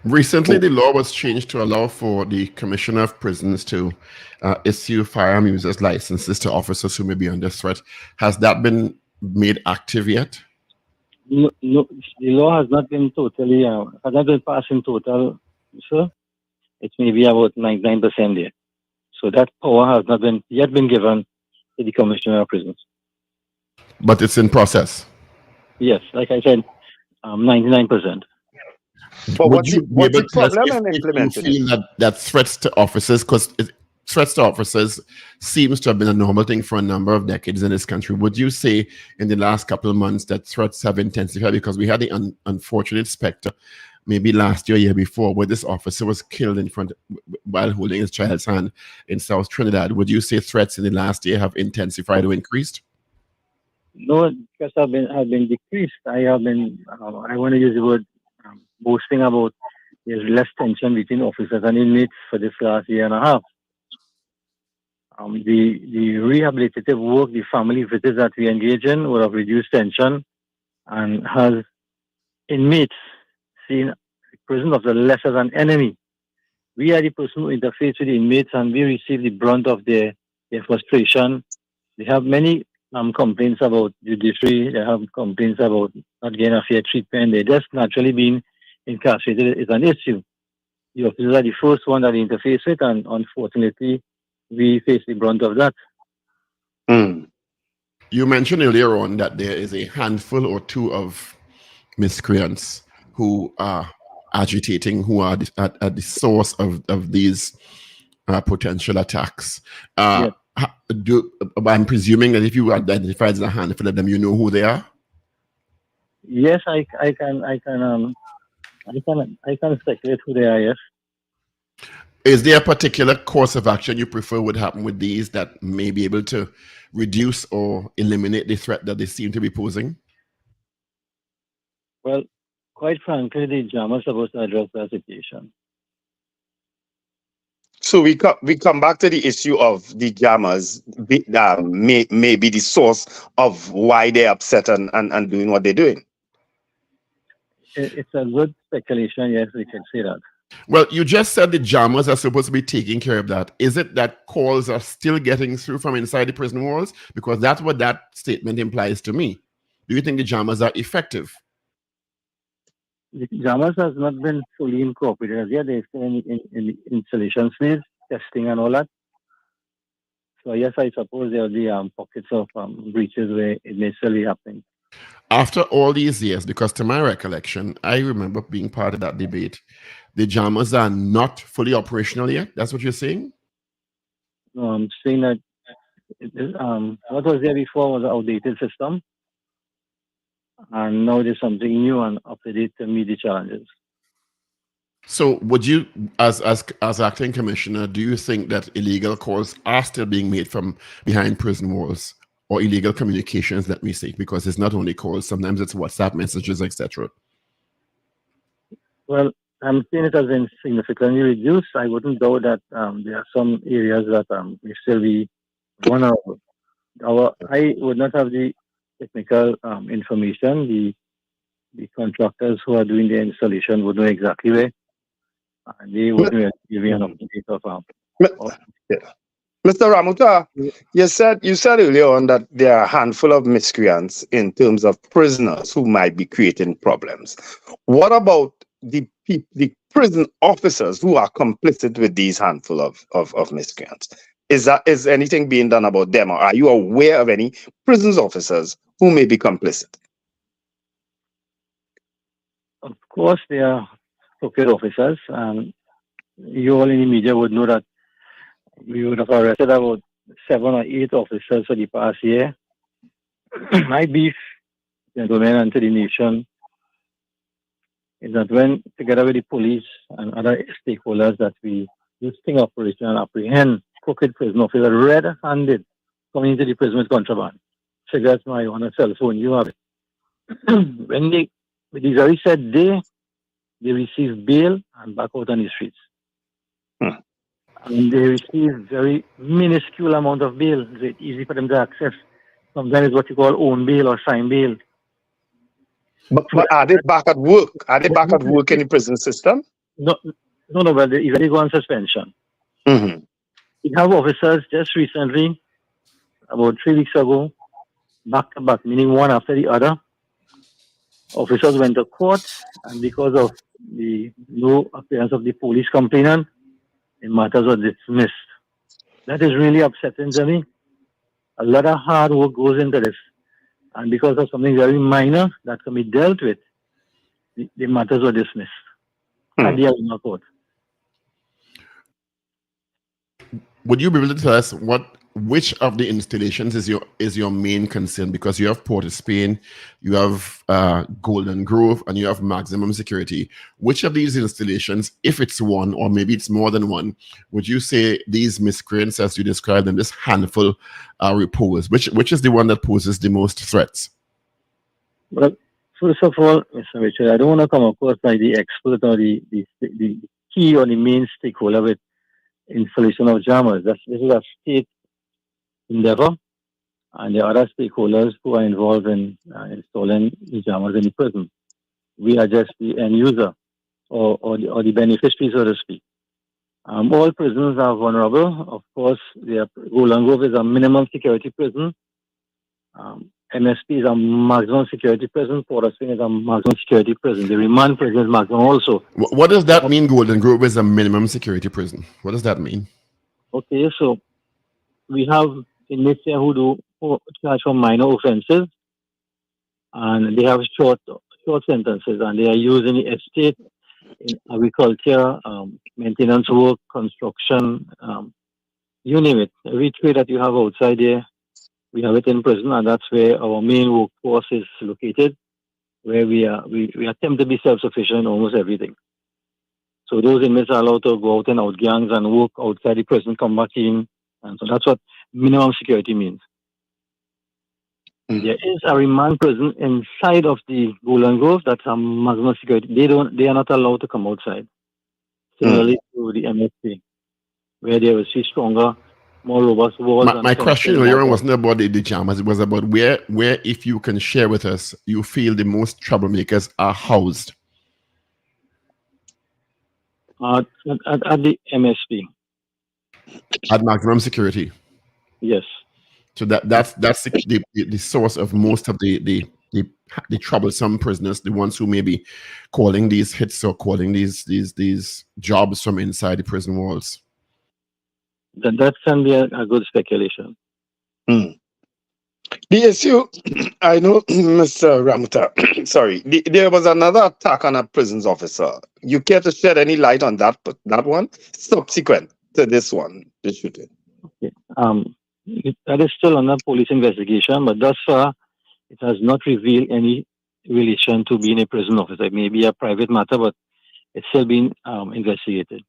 Recently, the law was changed to allow for the Commissioner of Prisons to issue firearm users licenses to officers who may be under threat. Has that been made active yet? No, the law has not been totally, has not been passed in total, sir. It's maybe about 99% there. So that power has not been yet been given to the Commissioner of Prisons. But it's in process. Yes, like I said, 99%. But Would you be able to tell us if you feel that threats to officers, because threats to officers seems to have been a normal thing for a number of decades in this country. Would you say in the last couple of months that threats have intensified? Because we had the unfortunate specter maybe last year, year before, where this officer was killed in front while holding his child's hand in South Trinidad. Would you say threats in the last year have intensified or increased? No, because have been decreased. I want to use the word boasting about there's less tension between officers and inmates for this last year and a half. The rehabilitative work, the family visits that we engage in would have reduced tension and has inmates seen prison of the less as an enemy. We are the person who interface with the inmates and we receive the brunt of their frustration. They have many complaints about judiciary. They have complaints about not getting a fair treatment. They're just naturally being incarcerated is an issue. The officers are the first one that they interface with, and unfortunately, we face the brunt of that. You mentioned earlier on that there is a handful or two of miscreants who are agitating, who are at the source of these potential attacks. Yes. I'm presuming that if you identify as a handful of them, you know who they are? Yes, I can speculate who they are, yes. Is there a particular course of action you prefer would happen with these that may be able to reduce or eliminate the threat that they seem to be posing? Well, quite frankly, the JAMA is supposed to address that situation. So we come back to the issue of the jammers may be the source of why they're upset and doing what they're doing. It's a good speculation, yes, we can say that. Well, you just said the jammers are supposed to be taking care of that. Is it that calls are still getting through from inside the prison walls? Because that's what that statement implies to me. Do you think the jammers are effective? The jammers has not been fully incorporated as yet. They're still in the installation phase, testing and all that. So yes, I suppose there will be pockets of breaches where it may still be happening. After all these years, because to my recollection, I remember being part of that debate, the jammers are not fully operational yet. That's what you're saying? No, I'm saying that what was there before was an outdated system. And now there's something new and up to date to meet the challenges. So would you, as acting commissioner, do you think that illegal calls are still being made from behind prison walls, or illegal communications, let me say, because it's not only calls, sometimes it's WhatsApp messages, etc.? Well, I'm seeing it has been significantly reduced. I wouldn't doubt that there are some areas that may still be vulnerable. I would not have the technical information. The contractors who are doing the installation would know exactly where, and they would give me an update of Mr. Ramuta, you said earlier on that there are a handful of miscreants in terms of prisoners who might be creating problems. What about the prison officers who are complicit with these handful of miscreants? Is anything being done about them, or are you aware of any prisons officers who may be complicit? Of course, there are crooked officers. You all in the media would know that we would have arrested about 7 or 8 officers for the past year. My beef, gentlemen, and to the nation is that when, together with the police and other stakeholders, that we do sting operation and apprehend crooked prison officers red-handed coming into the prison with contraband, cigarettes, marijuana, cell phone, you have it. When they, with the very said day, they receive bail and back out on the streets. And they receive very minuscule amount of bail. It's easy for them to access. Sometimes it's what you call own bail or sign bail. But are they back at work? Are they back at work in the prison system? No, but they go on suspension. Mm-hmm. We have officers just recently, about 3 weeks ago, back to back, meaning one after the other. Officers went to court, and because of the no appearance of the police complainant, the matters were dismissed. That is really upsetting to me. A lot of hard work goes into this. And because of something very minor that can be dealt with, the matters were dismissed. And they are in court. Would you be able to tell us which of the installations is your main concern? Because you have Port of Spain, you have Golden Grove, and you have maximum security. Which of these installations, if it's one or maybe it's more than one, would you say these miscreants, as you described them, this handful, repose? Which is the one that poses the most threats? Well, first of all, Mr. Richard, I don't want to come across like the expert or the key or the main stakeholder with installation of jammers. This is a state endeavor, and there are other stakeholders who are involved in installing the jammers in the prison. We are just the end user or the beneficiary, so to speak. All prisons are vulnerable. Of course, Golden Grove is a minimum security prison. MSP is a maximum security prison. Port of Spain is a maximum security prison. The remand prison is maximum also. What does that mean, Golden Grove is a minimum security prison? What does that mean? Okay, so we have inmates here who charge for minor offenses, and they have short sentences, and they are used in the estate, in agriculture, maintenance work, construction, you name it. Every trade that you have outside there, we have it in prison, and that's where our main workforce is located, where we attempt to be self-sufficient in almost everything. So those inmates are allowed to go out and out gangs and work outside the prison, come back in, and so that's what minimum security means. There is a remand prison inside of the Golden Grove that's a maximum security. They are not allowed to come outside. Similarly to the MSP, where there will see stronger, more robust walls. My question earlier on wasn't about the jammers. It was about where, if you can share with us, you feel the most troublemakers are housed. At the MSP. At maximum security. Yes. So that's the source of most of the troublesome prisoners, the ones who may be calling these hits or calling these jobs from inside the prison walls. That can be a good speculation. The issue, I know, Mr. Ramuta, sorry, there was another attack on a prisons officer. You care to shed any light on that one, subsequent to this one, the shooting? Okay. That is still under police investigation, but thus far, it has not revealed any relation to being a prison officer. It may be a private matter, but it's still being investigated.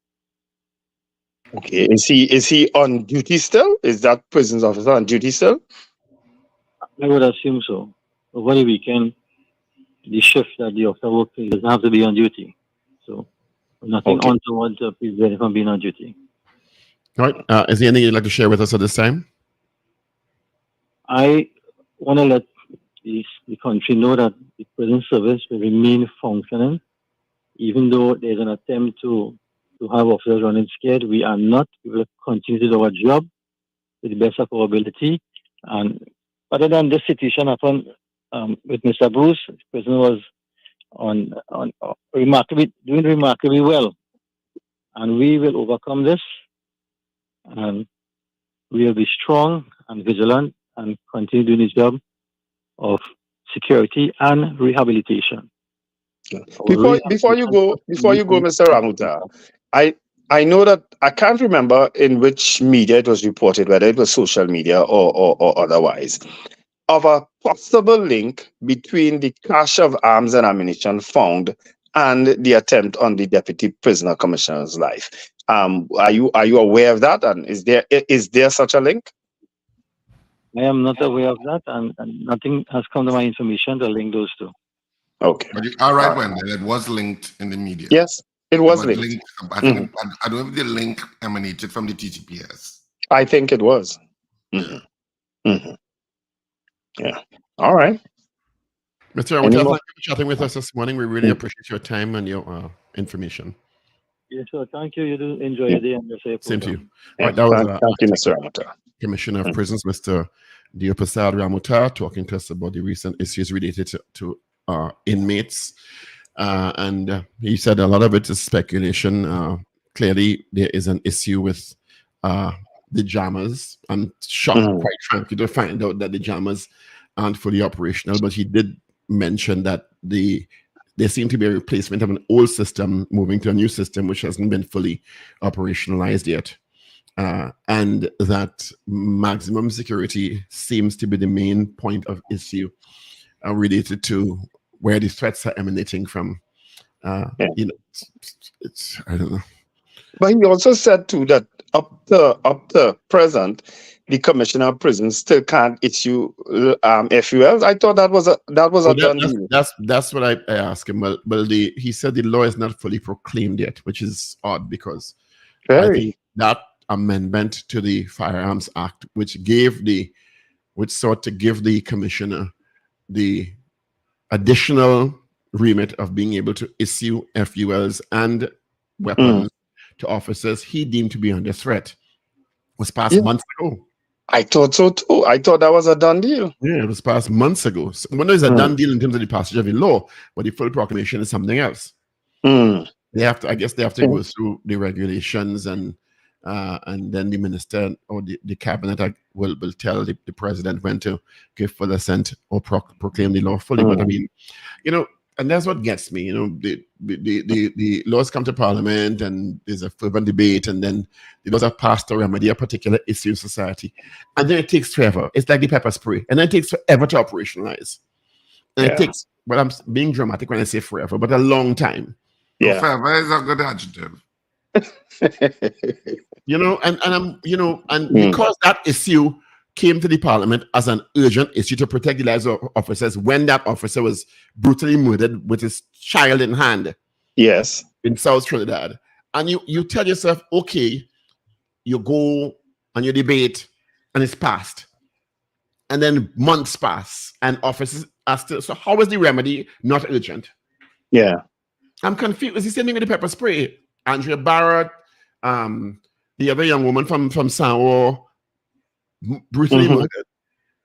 Okay, is he on duty still? Is that prisons officer on duty still? I would assume so. Over the weekend, the shift that the officer works, he doesn't have to be on duty. So nothing untoward to prevent him from being on duty. All right. Is there anything you'd like to share with us at this time? I want to let the country know that the prison service will remain functioning, even though there's an attempt to have officers running scared. We are not. We will continue to do our job to the best of our ability. And other than this situation happened with Mr. Bruce, the prison was doing remarkably well. And we will overcome this, and we will be strong and vigilant and continue doing this job of security and rehabilitation. Before you go, Mr. Ramuta, I know that I can't remember in which media it was reported, whether it was social media or otherwise, of a possible link between the cache of arms and ammunition found and the attempt on the deputy prisoner commissioner's life. Are you aware of that? And is there such a link? I am not aware of that, and nothing has come to my information to link those two. Okay. But you are right, Wendell. It was linked in the media. Yes, it was linked. I don't know if the link emanated from the TTPS. I think it was. Yeah. All right. Mr. Ramuta, thank you for chatting with us this morning. We really appreciate your time and your information. Yes, sir. Thank you. You do enjoy your day and your safe. Same to you. Yeah. Right, that was thank you, Mr. Ramuta. Commissioner of Prisons, Mr. Deoprasad Ramuta, talking to us about the recent issues related to inmates. And he said a lot of it is speculation. Clearly, there is an issue with the jammers. I'm shocked, quite frankly, to find out that the jammers aren't fully operational. But he did mention that there seemed to be a replacement of an old system moving to a new system, which hasn't been fully operationalized yet. And that maximum security seems to be the main point of issue related to where the threats are emanating from. It's I don't know. But he also said too that up to present, the commissioner of prisons still can't issue FULs. I thought that was a done deal. That's what I asked him. But he said the law is not fully proclaimed yet, which is odd because I think that amendment to the Firearms Act, which sought to give the commissioner the additional remit of being able to issue FULs and weapons to officers he deemed to be under threat, was passed months ago. I thought so too. I thought that was a done deal. Yeah, it was passed months ago. So when there's a done deal in terms of the passage of the law, but the full proclamation is something else. They have to go through the regulations and then the minister or the cabinet will tell the president when to give full assent or proclaim the law fully. But I mean, and that's what gets me. The laws come to Parliament and there's a fervent debate, and then the laws are passed to remedy a particular issue in society, and then it takes forever. It's like the pepper spray, and then it takes forever to operationalize. And it takes, well, I'm being dramatic when I say forever, but a long time. Yeah, forever is a good adjective. And because that issue came to the parliament as an urgent issue to protect the lives of officers when that officer was brutally murdered with his child in hand. Yes. In South Trinidad. And you tell yourself, okay, you go and you debate and it's passed. And then months pass and officers are still. So how is the remedy not urgent? Yeah. I'm confused. It's the same thing with the pepper spray. Andrea Barrett, the other young woman from Sanwo, brutally murdered.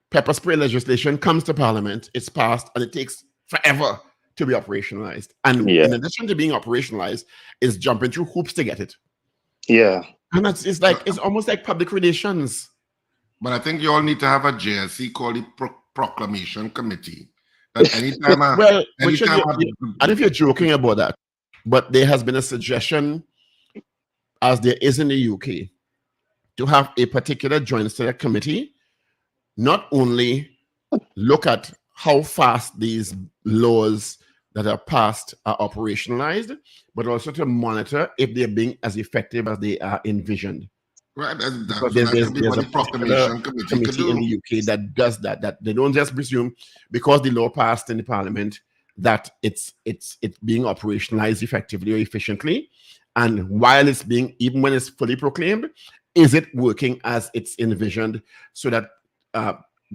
Pepper spray legislation comes to parliament, it's passed, and it takes forever to be operationalized. And in addition to being operationalized, is jumping through hoops to get it. Yeah. And it's almost like public relations. But I think you all need to have a JSC called the Proclamation Committee. That anytime I don't know if you're joking about that, but there has been a suggestion, as there is in the UK, to have a particular joint select committee, not only look at how fast these laws that are passed are operationalized, but also to monitor if they're being as effective as they are envisioned. Right, there's a Proclamation committee in the UK that does that they don't just presume because the law passed in the parliament that it's being operationalized effectively or efficiently, and while it's being, even when it's fully proclaimed, is it working as it's envisioned, so that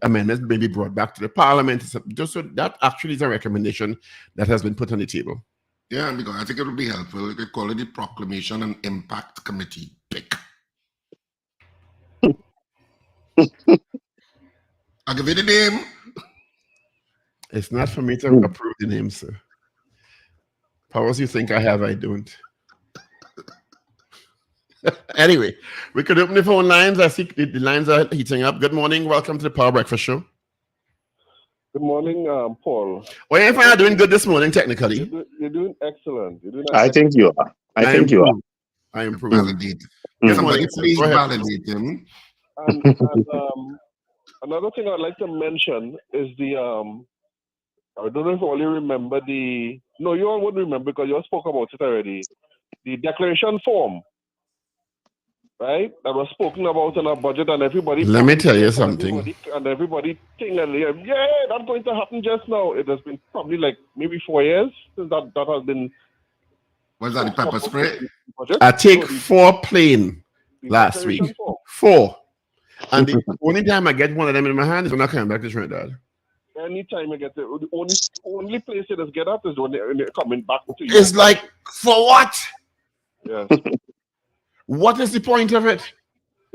amendments may be brought back to the parliament. Just so that actually is a recommendation that has been put on the table. Yeah, because I think it would be helpful. You could call it the Proclamation and Impact Committee. Pick. I'll give you the name. It's not for me to approve the name, sir. Powers you think I have, I don't. Anyway, we could open the phone lines. I see the lines are heating up. Good morning. Welcome to the Power Breakfast Show. Good morning, Paul. Well, if I are doing good this morning, technically. You're doing excellent. I think you are. I think you are. I improve. Validate. Somebody please validate him. And another thing I'd like to mention is the I don't know if all you remember no, you all wouldn't remember because you all spoke about it already. The declaration form, right? That was spoken about in our budget, and everybody. Let me tell you something. Everybody think, and yeah, that's going to happen just now. It has been probably like maybe 4 years since that has been. Was that the pepper spray? I take 4 planes last week. 4. And the only time I get one of them in my hand is when I come back to Trinidad. Anytime I get it, the only place it does get up is when they're coming back to you. It's like, for what? Yes. What is the point of it?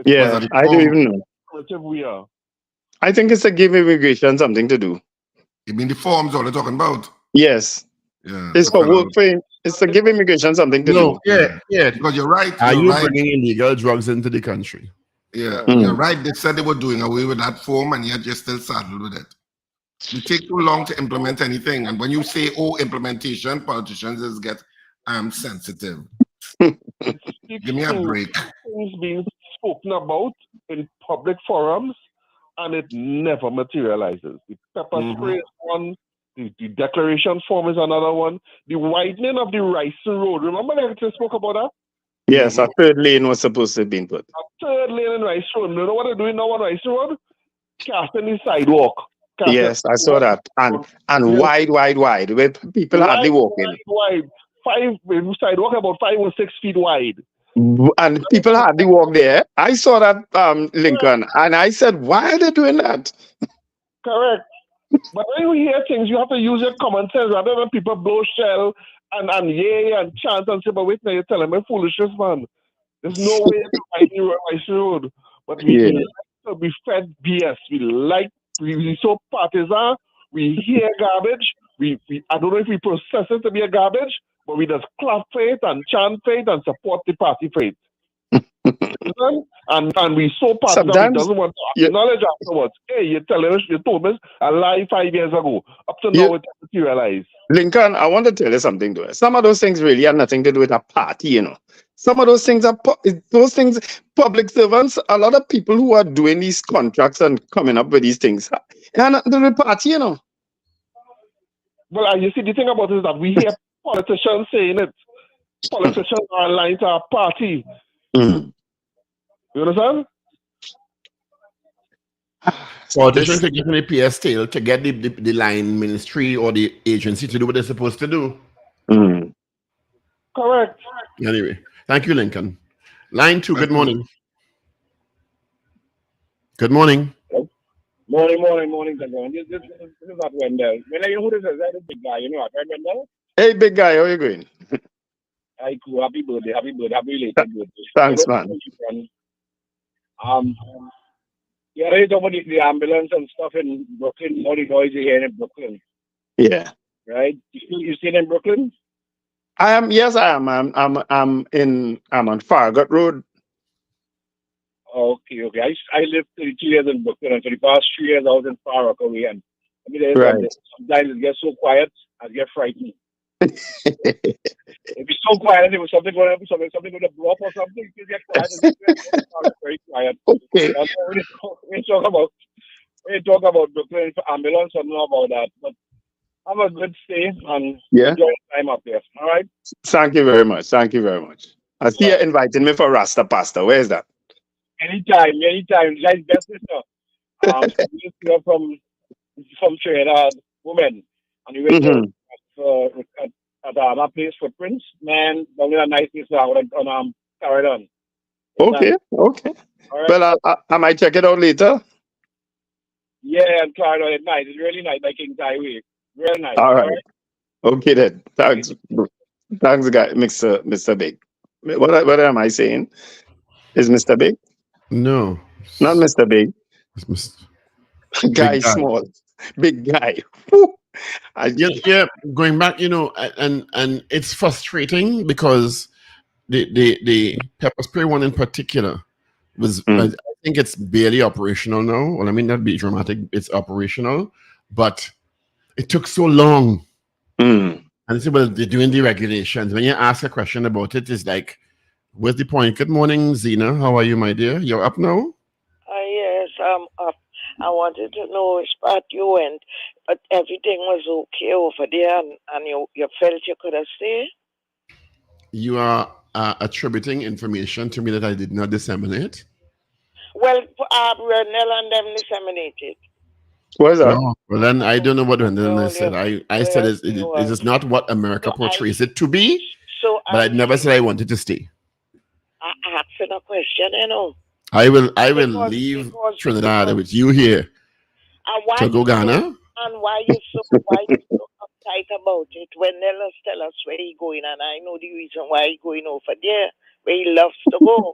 Yeah, I don't even know. We are. I think it's to give immigration something to do. You mean the forms all they're talking about? Yes. Yeah. It's for work for it's to give immigration something to do. Yeah. Because you're right. Are you right. bringing illegal drugs into the country? Yeah, you're right. They said they were doing away with that form, and yet you're still saddled with it. You take too long to implement anything, and when you say, "Oh, implementation," politicians just get sensitive. Give me a break. Things being spoken about in public forums, and it never materializes. The pepper spray is one. The declaration form is another one. The widening of the Rice Road. Remember that I spoke about that? Yes, a 3rd lane was supposed to have been put. A 3rd lane in Rice Road. You know what they're doing now on Rice Road? Casting the sidewalk. Yes, I saw that. And wide, where people hardly walking. Wide. Sidewalk about 5 or 6 feet wide. And people hardly walk there. I saw that, Lincoln, and I said, why are they doing that? Correct. But when you hear things, you have to use your common sense rather than people blow shell and yay and chant and say, but wait now, you're telling me foolishness, man. There's no way to find the Rice Road. But we like to be fed BS. We so partisan. We hear garbage. I don't know if we process it to be a garbage, but we just clap faith and chant faith and support the party faith. and we so partisan we doesn't want to acknowledge afterwards. Hey, you told us a lie 5 years ago. Up to now it materialized. Lincoln, I want to tell you something to us. Some of those things really have nothing to do with a party, you know. Some of those things are public servants, a lot of people who are doing these contracts and coming up with these things. And the party, you know. Well, you see, the thing about it is that we hear politicians saying it. Politicians are aligned to our party. You understand? Politicians to get the PS tail to get the line ministry or the agency to do what they're supposed to do. Correct. Anyway, thank you, Lincoln. Line 2, good morning. Good morning. Morning, gentlemen. This is not Wendell. When I know who this is, that is big guy, you know, right, Wendell? Hey, big guy, how you going? Hi, cool. Happy birthday, happy belated birthday. Thanks, man. Yeah, they talk about the ambulance and stuff in Brooklyn, all the noise you hear in Brooklyn, Yeah. right? You staying in Brooklyn? I am. Yes, I am. I'm on Farragut Road. Okay. I lived 32 years in Brooklyn, and for the past 3 years I was in Far Rockaway. And I mean, Right. sometimes it gets so quiet, I get frightened. It'd be so quiet, if it was something going to happen, something going to blow up or something, you get quiet. It's very quiet. Okay. When you talk about Brooklyn ambulance, I know about that. But have a good stay and enjoy your time up there. All right? Thank you very much. Thank you very much. I see you inviting me for Rasta Pasta. Where's that? Anytime. Guys, best sister. You're from Trinidad, woman. And you went at our place for Prince, man, only a nice place on Caradon. Okay. All right. Well, I might check it out later. Yeah, and Caradon at night. It's really nice by King's Highway. Real nice. All right. Okay then. Thanks. Thanks, guy, Mr. Big. What am I saying? Is Mr. Big? No. Not Mr. Big. Guy Big guy. small. Big guy. Yeah, going back, and it's frustrating because the pepper spray one in particular was, I think it's barely operational now. Well, I mean, that'd be dramatic. It's operational, but it took so long. And they said, well, they're doing the regulations. When you ask a question about it, it's like, where's the point? Good morning, Zena. How are you, my dear? You're up now? Yes, I'm up. I wanted to know which part you went, but everything was okay over there, and you felt you could have stayed? You are attributing information to me that I did not disseminate? Well, Renell and them disseminated. What is that? No. Well, then I don't know what Rendell said. I said it is not what America portrays it to be, but I never said I wanted to stay. I asked a question, I will leave Trinidad with you here to go Ghana. And why you so uptight about it when Nellos tell us where he going, and I know the reason why he going over there, where he loves to go.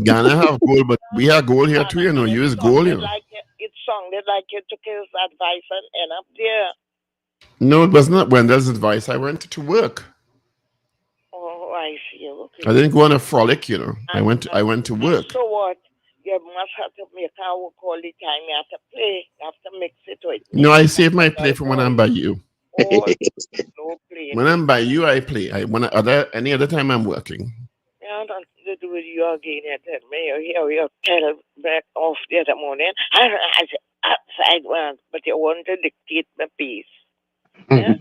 Ghana have goal, but we have goal here too, You use goal, It sounded like you took his advice and end up there. No, it was not Wendell's advice. I went to work. Oh, I see. Okay. I didn't go on a frolic, I went to work. So what? You must have to make our work all the time. You have to play. You have to mix it with. No, I save my play for when I'm by you. Oh, no play. When I'm by you, I play. Any other time I'm working. Yeah, nothing to do with you again. You tell me. You tell back off the other morning. I said outside one, but you want to dictate my pace. Yeah?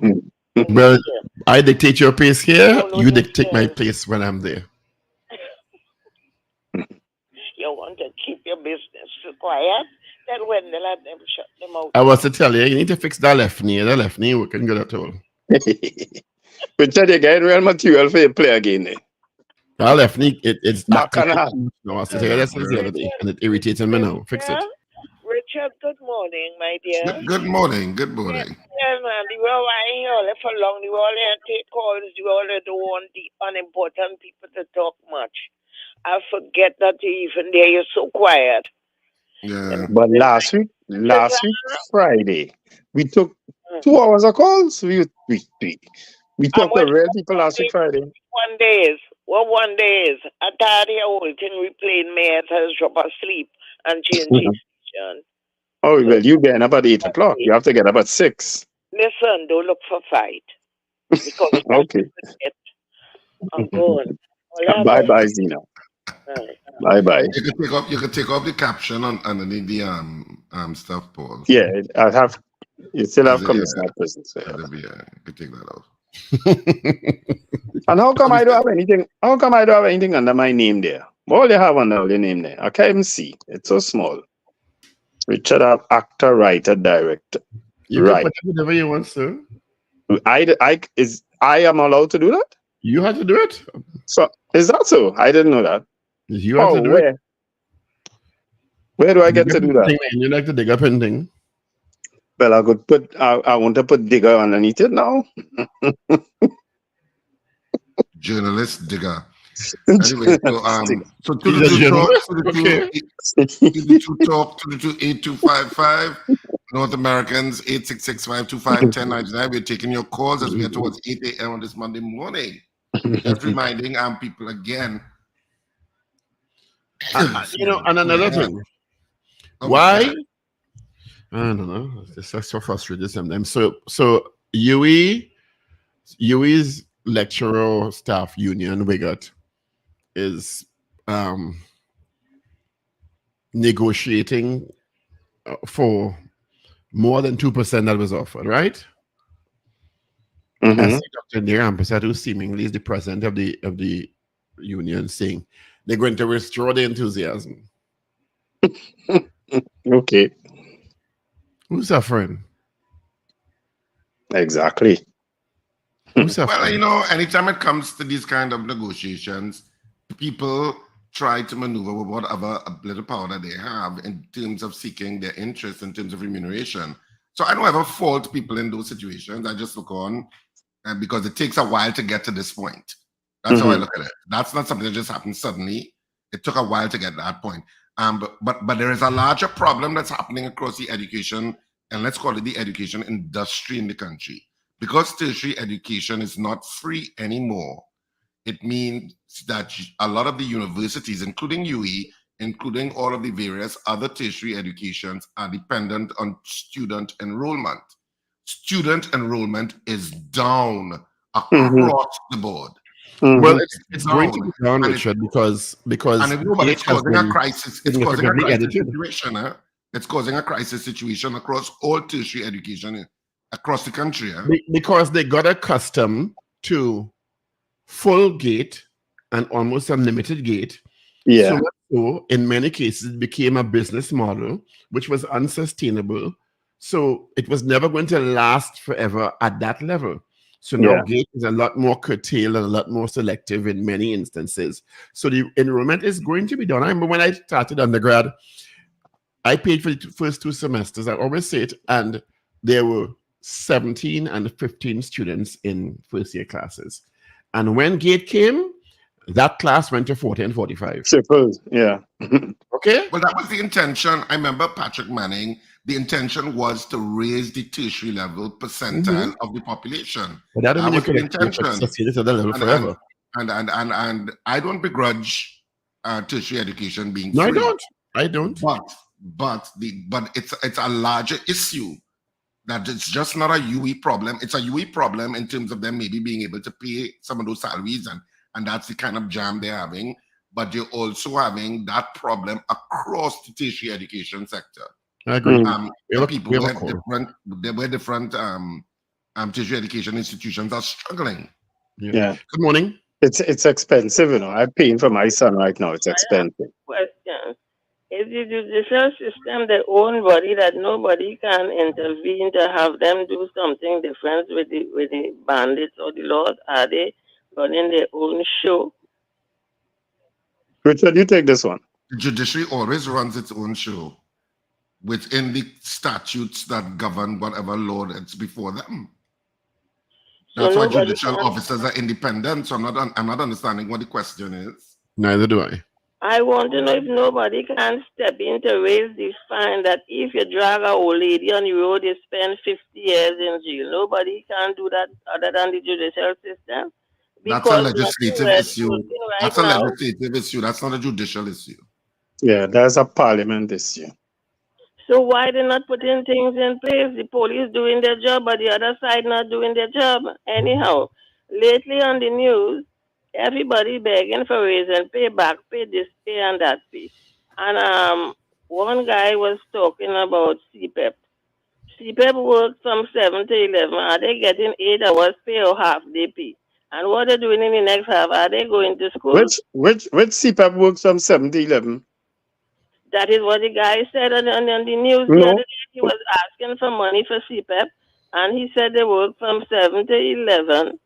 Well, I dictate your pace here. You dictate my pace when I'm there. You want to keep your business quiet, then when they let them shut them out. I was to tell you need to fix that left knee. That left knee working good at all. But tell you, get real material for you play again. That left knee, it's back on that. No, I was to tell you that's the other day, and it irritated me now. Fix it. Richard, good morning, my dear. Good morning. Yeah, man. You were here for long. You all take calls. You all don't want the unimportant people to talk much. I forget that you're even there. You're so quiet. Yeah. But last week Friday, we took 2 hours of calls. We talked to real people last week Friday. 1 day. One day is. I tired of whole thing. We played math, drop asleep and change station. Oh, well, you getting up at 8 o'clock. You have to get up at 6. Listen, don't look for fight. Because okay. I'm going. Bye, Zena. Bye. You could take off the caption underneath the stuff, Paul. Yeah, you still have commissioner presence. You could take that off. And how come I don't have anything? How come I don't have anything under my name there? All you have under your name there, I can't even see. It's so small. Richard have actor, writer, director. You can Right. put whatever you want, sir. I am allowed to do that? You have to do it. So is that so? I didn't know that. You have to do it. Where do I get to do that? You like to dig up anything? Well, I could put. I want to put digger underneath it now. Journalist digger. Anyway, so to He's a the journalist. talk to the 8255 North Americans 866-525-1099. We're taking your calls as we get towards 8 a.m. on this Monday morning. Just reminding people again. And another thing. Why? I don't know. It's so frustrating sometimes. So UE's lecturer staff union, WIGOT, is negotiating for more than 2% that was offered, right? I see Dr. Neer Ampasad, who seemingly is the president of the union, saying they're going to restore the enthusiasm. Okay. Who's suffering? Exactly. Well, anytime it comes to these kind of negotiations, people try to maneuver with whatever little power that they have in terms of seeking their interests, in terms of remuneration. So I don't ever fault people in those situations. I just look on because it takes a while to get to this point. That's how I look at it. That's not something that just happened suddenly. It took a while to get to that point. But there is a larger problem that's happening across the education, and let's call it the education industry in the country. Because tertiary education is not free anymore, it means that a lot of the universities, including UE, including all of the various other tertiary educations, are dependent on student enrollment. Student enrollment is down across the board. Well, it's going to be down, Richard, because it's causing a crisis. It's causing a crisis situation. It's causing a crisis situation across all tertiary education across the country. Because they got accustomed to full gate and almost unlimited gate. Yeah. So in many cases, it became a business model which was unsustainable. So it was never going to last forever at that level. So now gate is a lot more curtailed and a lot more selective in many instances. So the enrollment is going to be done. I remember when I started undergrad, I paid for the first 2 semesters. I always say it, and there were 17 and 15 students in first year classes. And when gate came, that class went to 40 and 45. Suppose, yeah. Okay. Well, that was the intention. I remember Patrick Manning. The intention was to raise the tertiary level percentile of the population. But that was the intention. Sustain it at that level forever. And I don't begrudge tertiary education being free. No, I don't. But it's a larger issue. That it's just not a UE problem. It's a UE problem in terms of them maybe being able to pay some of those salaries, and that's the kind of jam they're having. But they're also having that problem across the tertiary education sector. I agree. People where different tertiary education institutions are struggling. Yeah. Good morning. It's expensive, I'm paying for my son right now. It's expensive. Question. Is the judicial system their own body that nobody can intervene to have them do something different with the bandits or the laws? Are they running their own show? Richard, you take this one. The judiciary always runs its own show within the statutes that govern whatever law that's before them. That's why judicial officers are independent. So I'm not understanding what the question is. Neither do I. I want to know if nobody can step in to raise the fine that if you drag a old lady on the road, you spend 50 years in jail. Nobody can do that other than the judicial system. That's a legislative issue. That's a legislative issue. That's not a judicial issue. Yeah, that's a parliament issue. So why they not putting things in place? The police doing their job, but the other side not doing their job. Anyhow, lately on the news, everybody begging for raise and pay back, pay this, pay and that pay. And one guy was talking about CPEP. CPEP works from 7 to 11. Are they getting 8 hours pay or half day pay? And what they're doing in the next half, are they going to school? Which CPEP works from 7 to 11? That is what the guy said on the news the No. other day. He was asking for money for CPEP, and he said they work from 7 to 11.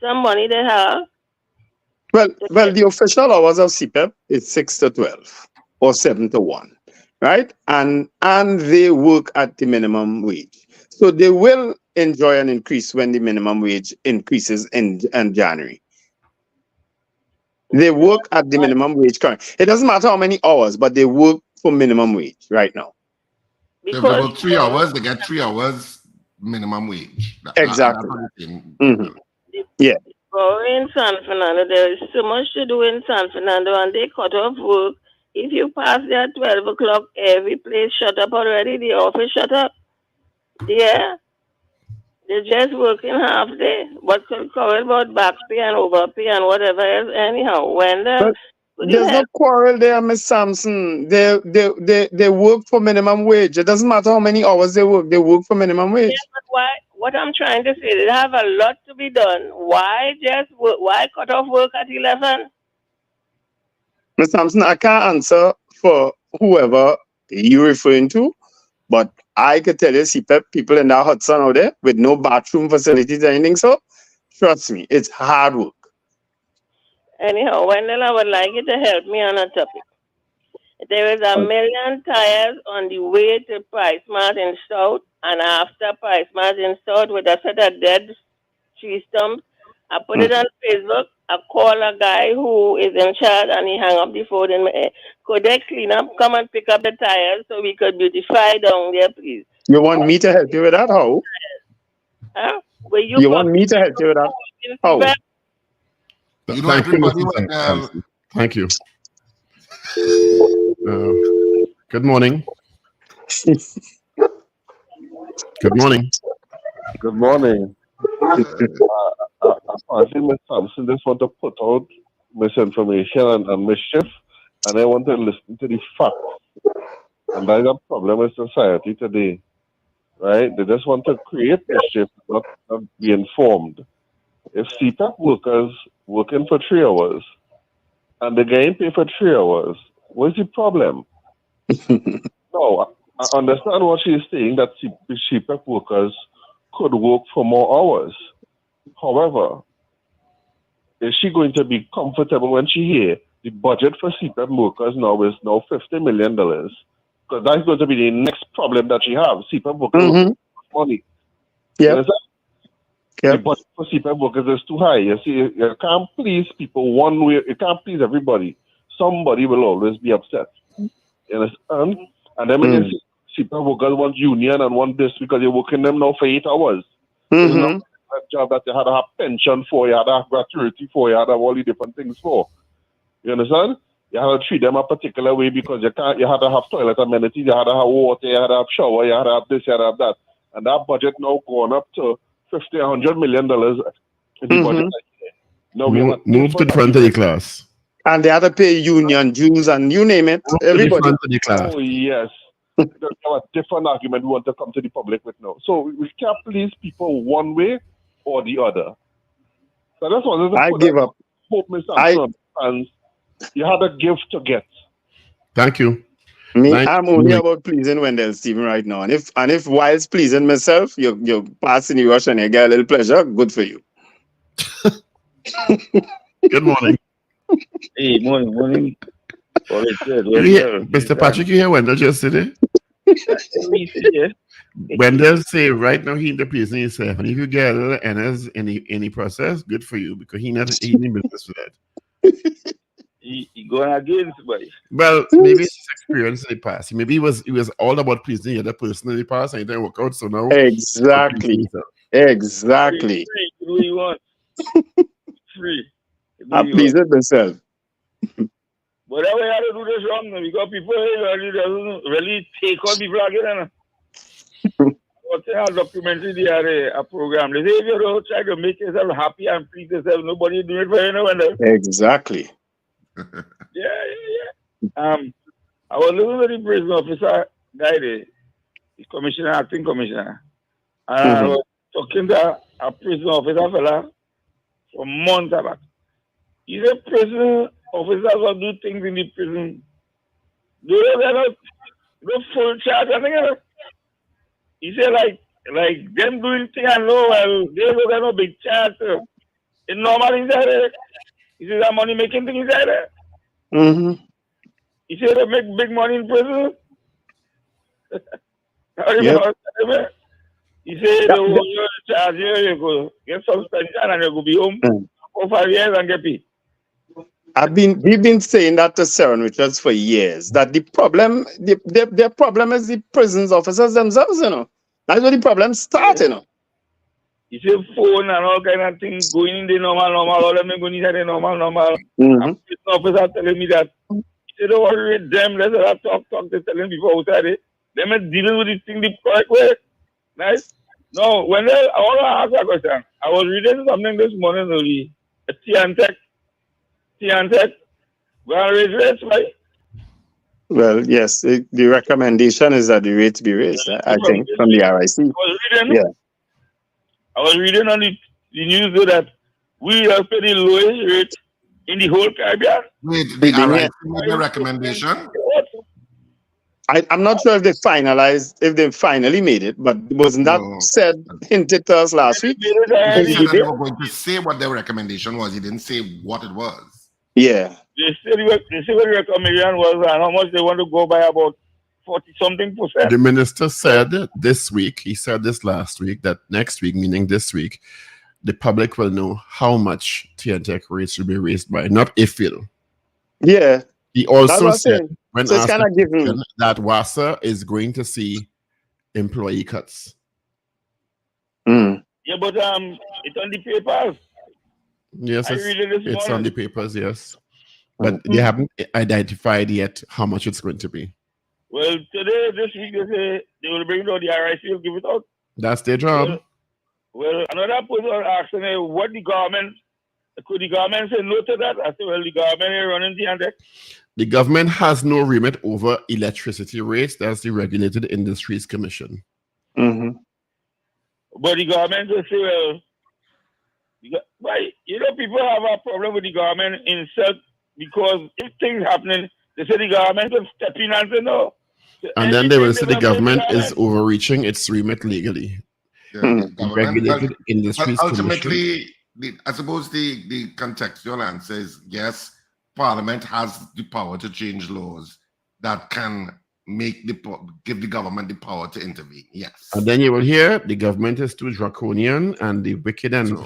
Some money they have. Well, the official hours of CPEP is 6 to 12 or 7 to 1, right? And they work at the minimum wage. So they will enjoy an increase when the minimum wage increases in January. They work at the minimum wage currently. It doesn't matter how many hours, but they work for minimum wage right now. If they work 3 hours, they get 3 hours minimum wage. Exactly. Mm-hmm. Yeah. In San Fernando, there is so much to do in San Fernando, and they cut off work. If you pass there at 12 o'clock, every place shut up already. The office shut up. Yeah. They're just working half day. What could cover about back pay and overpay and whatever else? Anyhow, But there's no quarrel there, Miss Sampson. They work for minimum wage. It doesn't matter how many hours they work for minimum wage. Yeah, but why? What I'm trying to say, they have a lot to be done. Why just work? Why cut off work at 11? Miss Sampson, I can't answer for whoever you're referring to, but I could tell you, CPEP people in that Hudson out there with no bathroom facilities or anything. So, trust me, it's hard work. Anyhow, Wendell, I would like you to help me on a topic. There is a million tires on the way to Price Mart in South, and after Price Mart in South with a set of dead tree stumps. I put it on Facebook. I call a guy who is in charge, and he hung up the phone in my ear. Could they clean up, come and pick up the tires so we could beautify down there, please? You want me to help you with that? How? Huh? Will You want me to help you with that? How? You know, Thank you, everybody Mr. was, Sampson. Thank you. Good morning. Good morning. Good morning. I think Ms. Thompson just want to put out misinformation and mischief, and I want to listen to the facts. And that's a problem with society today, right? They just want to create mischief, not be informed. If CPAP workers working for 3 hours and they're getting paid for 3 hours, what's the problem? No, I understand what she's saying, that CPAP workers could work for more hours. However, is she going to be comfortable when she hear the budget for CPAP workers now is now $50 million? Because that's going to be the next problem that she have. CPAP workers money. Yeah. The budget for CPAP workers is too high. You see, you can't please people one way. You can't please everybody. Somebody will always be upset. You understand? And then when you see CPAP workers want union and want this because you're working them now for 8 hours. It's not a job that you had to have pension for, you had to have gratuity for, you had to have all the different things for. You understand? You had to treat them a particular way because you had to have toilet amenities, you had to have water, you had to have shower, you had to have this, you had to have that. And that budget now gone up to $50-100 million in the budget. Now we have Move to the front of the class. And they had to pay union dues and you name it. Everybody. Oh, yes. We have a different argument we want to come to the public with now. So we can't please people one way or the other. So that's what I give up. Hope Mr. Sampson understands. You have a gift to get. Thank you. I'm only about pleasing Wendell Stephen right now. And if whilst pleasing myself, you're passing the rush and you get a little pleasure, good for you. Good morning. Hey, morning. Mr. Patrick, you hear Wendell just today? Wendell say right now he in the prison himself, and if you get a little NS in the process, good for you because he in business for that. He going against somebody. Well, maybe it's his experience in the past. Maybe he was all about pleasing the other person in the past, and it didn't work out. So now exactly. Free. What do you want? Free. I please it myself. Whatever you have to do this wrong, because people really take on people again. What's a documentary? They are a program. They say if you don't try to make yourself happy and please yourself, nobody do it for you. Exactly. Yeah. I was looking at the prison officer guy there, the commissioner, acting commissioner. And I was talking to a prison officer fella for months back. He's a prison officer who do things in the prison They don't get no full charge. I think he said like them doing thing I know well, they don't get no big charge. It's normal inside there. He said that money making thing inside there. Mm-hmm. He said they make big money in prison. Yep. He said they will charge you go get suspension and you go be home for 5 years and get paid. We've been saying that to Sharon Richards for years, that the problem, their problem is the prisons officers themselves, you know. That's where the problem starts, you know. You see phone and all kind of things going in the normal, all of them going inside the normal. Mm-hmm. And the officer telling me that, he said, don't worry with them, let's not talk, they're telling people outside it. Them are dealing with this thing the correct way. Nice? No, I want to ask a question. I was reading something this morning only, a T&Tech, well, raise rates, right? Well, yes, the recommendation is that the rates be raised, I think, from the RIC. I was reading on the news though that we are paying the lowest rate in the whole Caribbean. Wait, the RIC made a recommendation? I'm not sure if they finally made it, but wasn't that hinted to us last week? He said that they were going to say what their recommendation was. He didn't say what it was. Yeah. They said what the recommendation was and how much they want to go by, about 40-something%. The minister said this week, he said this last week, that next week, meaning this week, the public will know how much T&Tech rates will be raised by, not if it'll. Yeah. He also said, when so asked kind of given that WASA is going to see employee cuts. Mm. Yeah, but it's on the papers. Yes, it's on the papers, yes. But they haven't identified yet how much it's going to be. Well, this week, they say they will bring it out, the RIC will give it out. That's their job. Well, another person asking what could the government say no to that? I said, well, the government is running T&Tech. The government has no remit over electricity rates. That's the Regulated Industries Commission. Mm-hmm. But the government will say, well, people have a problem with the government itself because if things happening, they say the government will step in and say no. And then they will say the government is overreaching its remit legally. Yeah, Regulated Industries ultimately, I suppose the contextual answer is yes, Parliament has the power to change laws that can give the government the power to intervene. Yes. And then you will hear the government is too draconian and the wicked and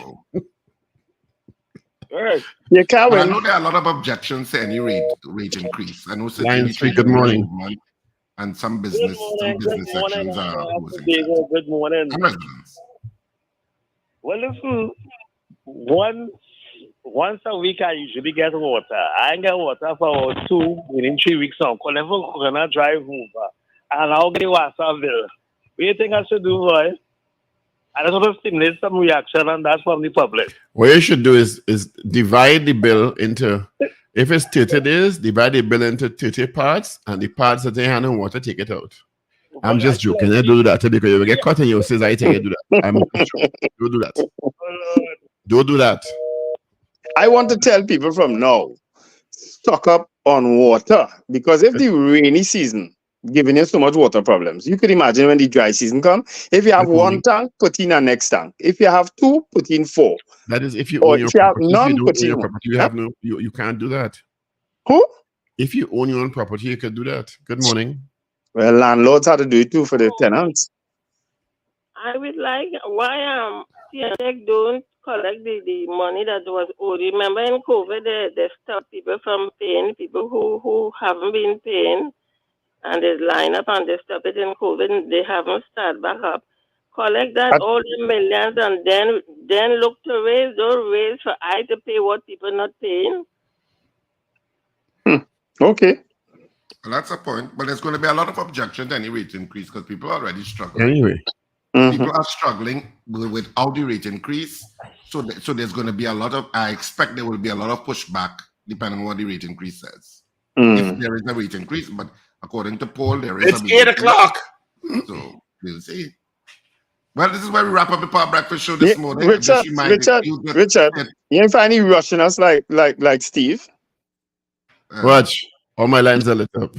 you can't win. I know there are a lot of objections to any rate increase. I know Line 3, good morning. And some business sections are opposing. Good morning. Residents. Well, listen, once a week I usually get water. I get water for 3 weeks now. Coconut drive over. And I'll get water bill. What do you think I should do, boy? I just want to stimulate some reaction and that's from the public. What you should do is divide the bill into, if it's 30 days, divide the bill into 30 parts, and the parts that they hand in water, take it out. I'm just joking. I do that because you will get caught in your says I take it, do that. I'm not sure. Don't do that. Don't do that. I want to tell people from now, stock up on water, because if the rainy season giving you so much water problems, you could imagine when the dry season comes. If you have one tank, put in a next tank. If you have 2, put in 4. That is if you own your property. If you don't own your property, you have you can't do that. Who? If you own your own property, you can do that. Good morning. Well, landlords have to do it too for the tenants. I would like why T&Tech don't collect the money that was owed. Remember in COVID, they stopped people from paying, people who haven't been paying, and they line up and they stop it in COVID, and they haven't started back up. Collect that all the millions and then look to raise those rates for I to pay what people not paying. Okay. Well, that's a point. But there's going to be a lot of objection to any rate increase because people are already struggling. Anyway. People are struggling without the rate increase. So there's going to be a lot of, I expect there will be a lot of pushback depending on what the rate increase says. If there is a rate increase, but according to Paul, there is it's 8 o'clock. So we'll see. Well, this is where we wrap up the Power Breakfast Show this morning. Richard, you ain't find any rushing us like Steve? Watch. All my lines are lit up.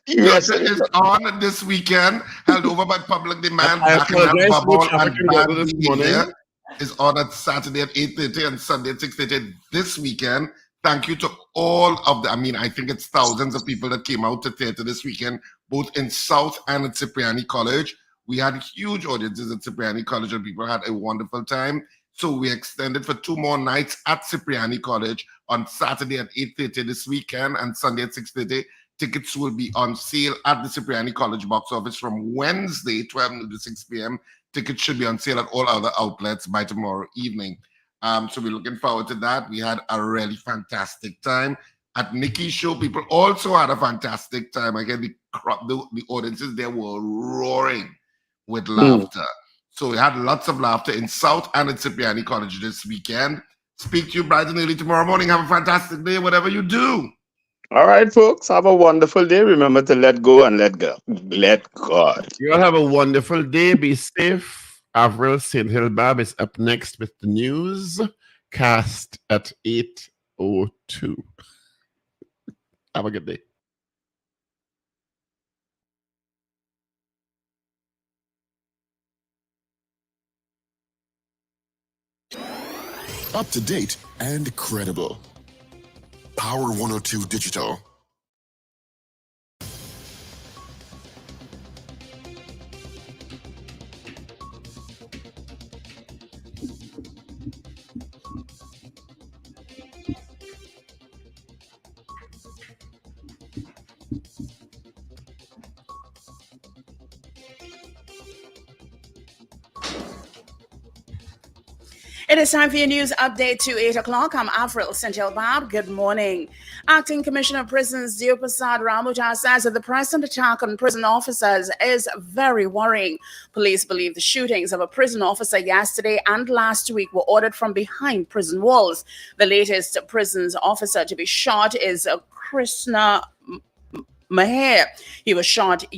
Yes, Theatre is on this weekend, held over by public demand. I Back in that apologize for bubble and traffic and bad weather this behavior morning. is on at Saturday at 8:30 and Sunday at 6:30 this weekend. Thank you to all of the, I think it's thousands of people that came out to theatre this weekend, both in South and at Cipriani College. We had huge audiences at Cipriani College and people had a wonderful time. So we extended for 2 more nights at Cipriani College on Saturday at 8:30 this weekend and Sunday at 6:30. Tickets will be on sale at the Cipriani College box office from Wednesday, 12 noon to 6 p.m. Tickets should be on sale at all other outlets by tomorrow evening. So we're looking forward to that. We had a really fantastic time. At Nikki's show, people also had a fantastic time. Again, the audiences there were roaring with laughter. So we had lots of laughter in South and at Cipriani College this weekend. Speak to you bright and early tomorrow morning. Have a fantastic day, whatever you do. All right, folks. Have a wonderful day. Remember to let go and let go. Let God. You all have a wonderful day. Be safe. Avril St. Hilbab is up next with the news cast at 8:02. Have a good day. Up to date and credible. Power 102 Digital. It is time for your news update to 8 o'clock. I'm Avril St. Bob. Good morning. Acting Commissioner of Prisons Deo Prasad Ramuja says that the present attack on prison officers is very worrying. Police believe the shootings of a prison officer yesterday and last week were ordered from behind prison walls. The latest prisons officer to be shot is Krishna Maher. He was shot